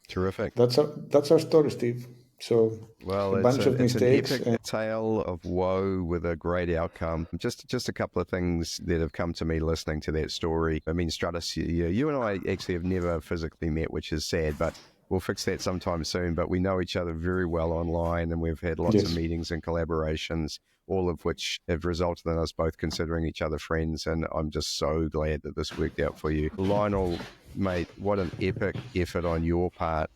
Speaker 2: Terrific.
Speaker 1: That's our story, Steve. So
Speaker 2: well,
Speaker 1: a bunch of mistakes.
Speaker 2: It's an epic tale of woe with a great outcome. Just a couple of things that have come to me listening to that story. I mean, Stratis, you and I actually have never physically met, which is sad, but we'll fix that sometime soon. But we know each other very well online, and we've had lots of meetings and collaborations, all of which have resulted in us both considering each other friends. And I'm just so glad that this worked out for you. Lionel, mate, what an epic effort on your part,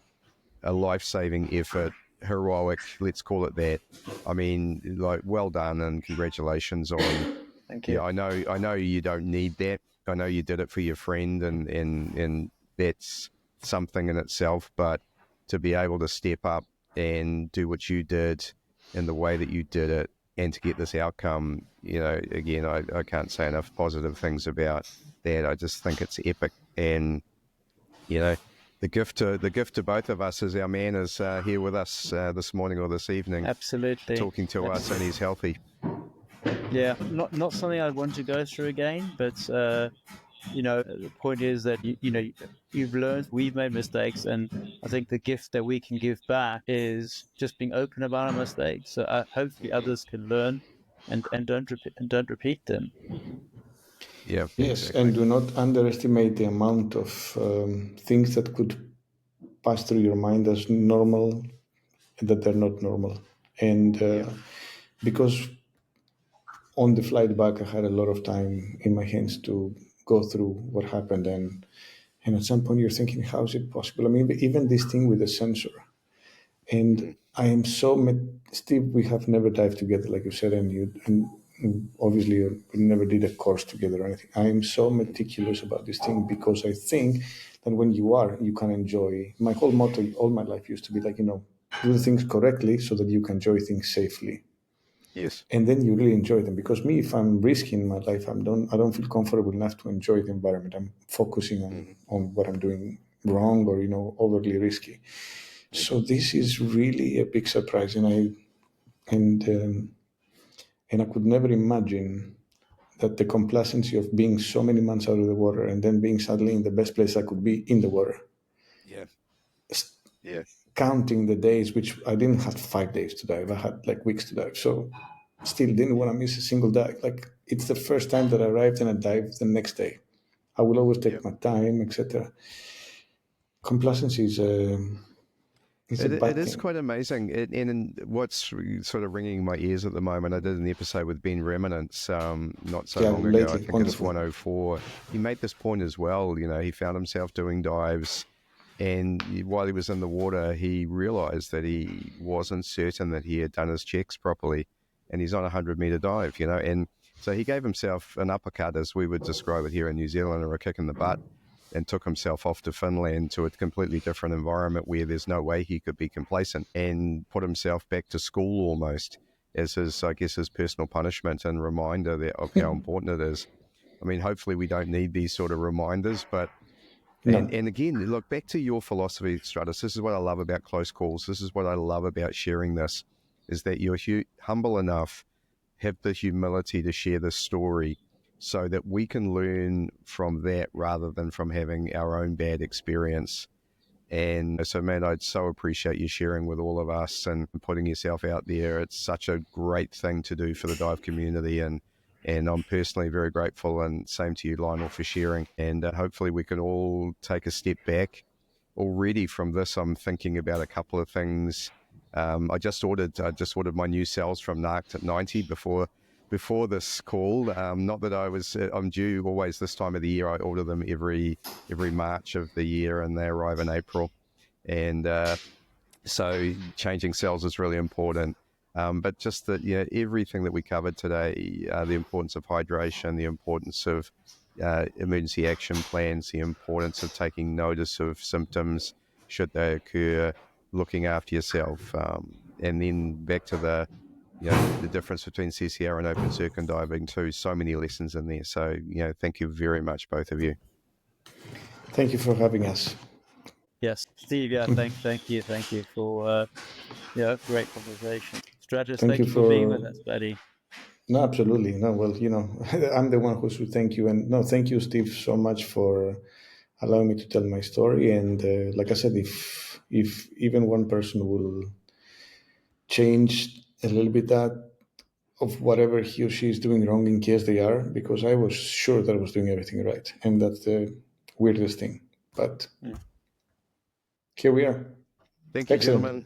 Speaker 2: a life-saving effort. Heroic, let's call it that. I mean, like, well done and congratulations on.
Speaker 3: Thank you.
Speaker 2: Yeah, I know you don't need that. I know you did it for your friend, and that's something in itself. But to be able to step up and do what you did in the way that you did it, and to get this outcome, again, I can't say enough positive things about that. I just think it's epic, and the gift to both of us is our man is here with us this morning or this evening.
Speaker 3: Absolutely.
Speaker 2: Talking to us, and he's healthy.
Speaker 3: Yeah, not something I'd want to go through again, but the point is that you've learned, we've made mistakes, and I think the gift that we can give back is just being open about our mistakes. So hopefully others can learn and don't repeat them.
Speaker 2: Yeah.
Speaker 1: Yes,
Speaker 2: exactly.
Speaker 1: and do not underestimate the amount of things that could pass through your mind as normal, that they're not normal. And because on the flight back, I had a lot of time in my hands to go through what happened. And at some point, you're thinking, how is it possible? I mean, even this thing with the sensor. And I am Steve, we have never dived together, like you said, and obviously we never did a course together or anything. I am so meticulous about this thing because I think that when you can enjoy. My whole motto all my life used to be like, do things correctly so that you can enjoy things safely.
Speaker 2: Yes.
Speaker 1: And then you really enjoy them. Because me, if I'm risking my life, I don't feel comfortable enough to enjoy the environment. I'm focusing on what I'm doing wrong or overly risky. So this is really a big surprise, and I could never imagine that the complacency of being so many months out of the water and then being suddenly in the best place I could be in the water.
Speaker 2: Yeah. Yeah.
Speaker 1: Counting the days, which I didn't have 5 days to dive, I had like weeks to dive. So still didn't want to miss a single dive. Like it's the first time that I arrived and I dived the next day. I will always take my time, etc. Complacency is a bad
Speaker 2: It is
Speaker 1: thing.
Speaker 2: quite amazing. And what's sort of ringing my ears at the moment, I did an episode with Ben Remnants not so long ago. I think
Speaker 1: wonderful.
Speaker 2: It's 104. He made this point as well. He found himself doing dives, and while he was in the water, he realized that he wasn't certain that he had done his checks properly, and he's on a 100-meter dive, and so he gave himself an uppercut, as we would describe it here in New Zealand, or a kick in the butt, and took himself off to Finland to a completely different environment where there's no way he could be complacent, and put himself back to school almost as his personal punishment and reminder of how important it is. I mean, hopefully we don't need these sort of reminders, but
Speaker 1: No.
Speaker 2: And again, look, back to your philosophy, Stratis. This is what I love about close calls. This is what I love about sharing this, is that you're humble enough, have the humility to share this story so that we can learn from that rather than from having our own bad experience. And so, man, I'd so appreciate you sharing with all of us and putting yourself out there. It's such a great thing to do for the dive community, and I'm personally very grateful, and same to you, Lionel, for sharing. And hopefully we can all take a step back. Already from this, I'm thinking about a couple of things. I just ordered my new cells from Narc at 90 before this call. Not that I'm due always this time of the year. I order them every March of the year, and they arrive in April. And so changing cells is really important. But just that, everything that we covered today, the importance of hydration, the importance of emergency action plans, the importance of taking notice of symptoms should they occur, looking after yourself, and then back to the difference between CCR and open circuit diving too. So many lessons in there. So, thank you very much, both of you.
Speaker 1: Thank you for having us.
Speaker 3: Yes, Steve. Yeah, thank you for great conversation. Stratis, thank you for being with us, buddy.
Speaker 1: No, absolutely. No, well, I'm the one who should thank you. And no, thank you, Steve, so much for allowing me to tell my story. And like I said, if even one person will change a little bit that of whatever he or she is doing wrong, in case they are, because I was sure that I was doing everything right. And that's the weirdest thing. But here we are.
Speaker 2: Thank you, gentlemen.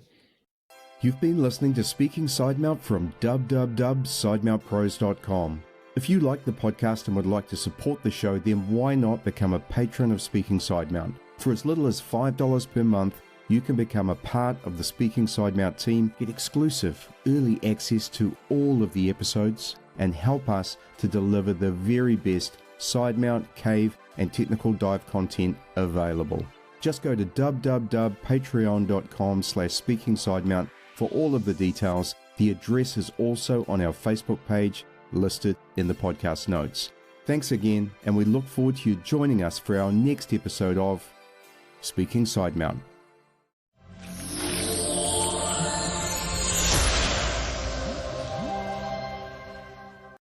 Speaker 4: You've been listening to Speaking Sidemount from www.sidemountpros.com. If you like the podcast and would like to support the show, then why not become a patron of Speaking Sidemount? For as little as $5 per month, you can become a part of the Speaking Sidemount team, get exclusive early access to all of the episodes, and help us to deliver the very best Sidemount, cave, and technical dive content available. Just go to www.patreon.com/speakingsidemount for all of the details. The address is also on our Facebook page, listed in the podcast notes. Thanks again, and we look forward to you joining us for our next episode of Speaking Sidemount.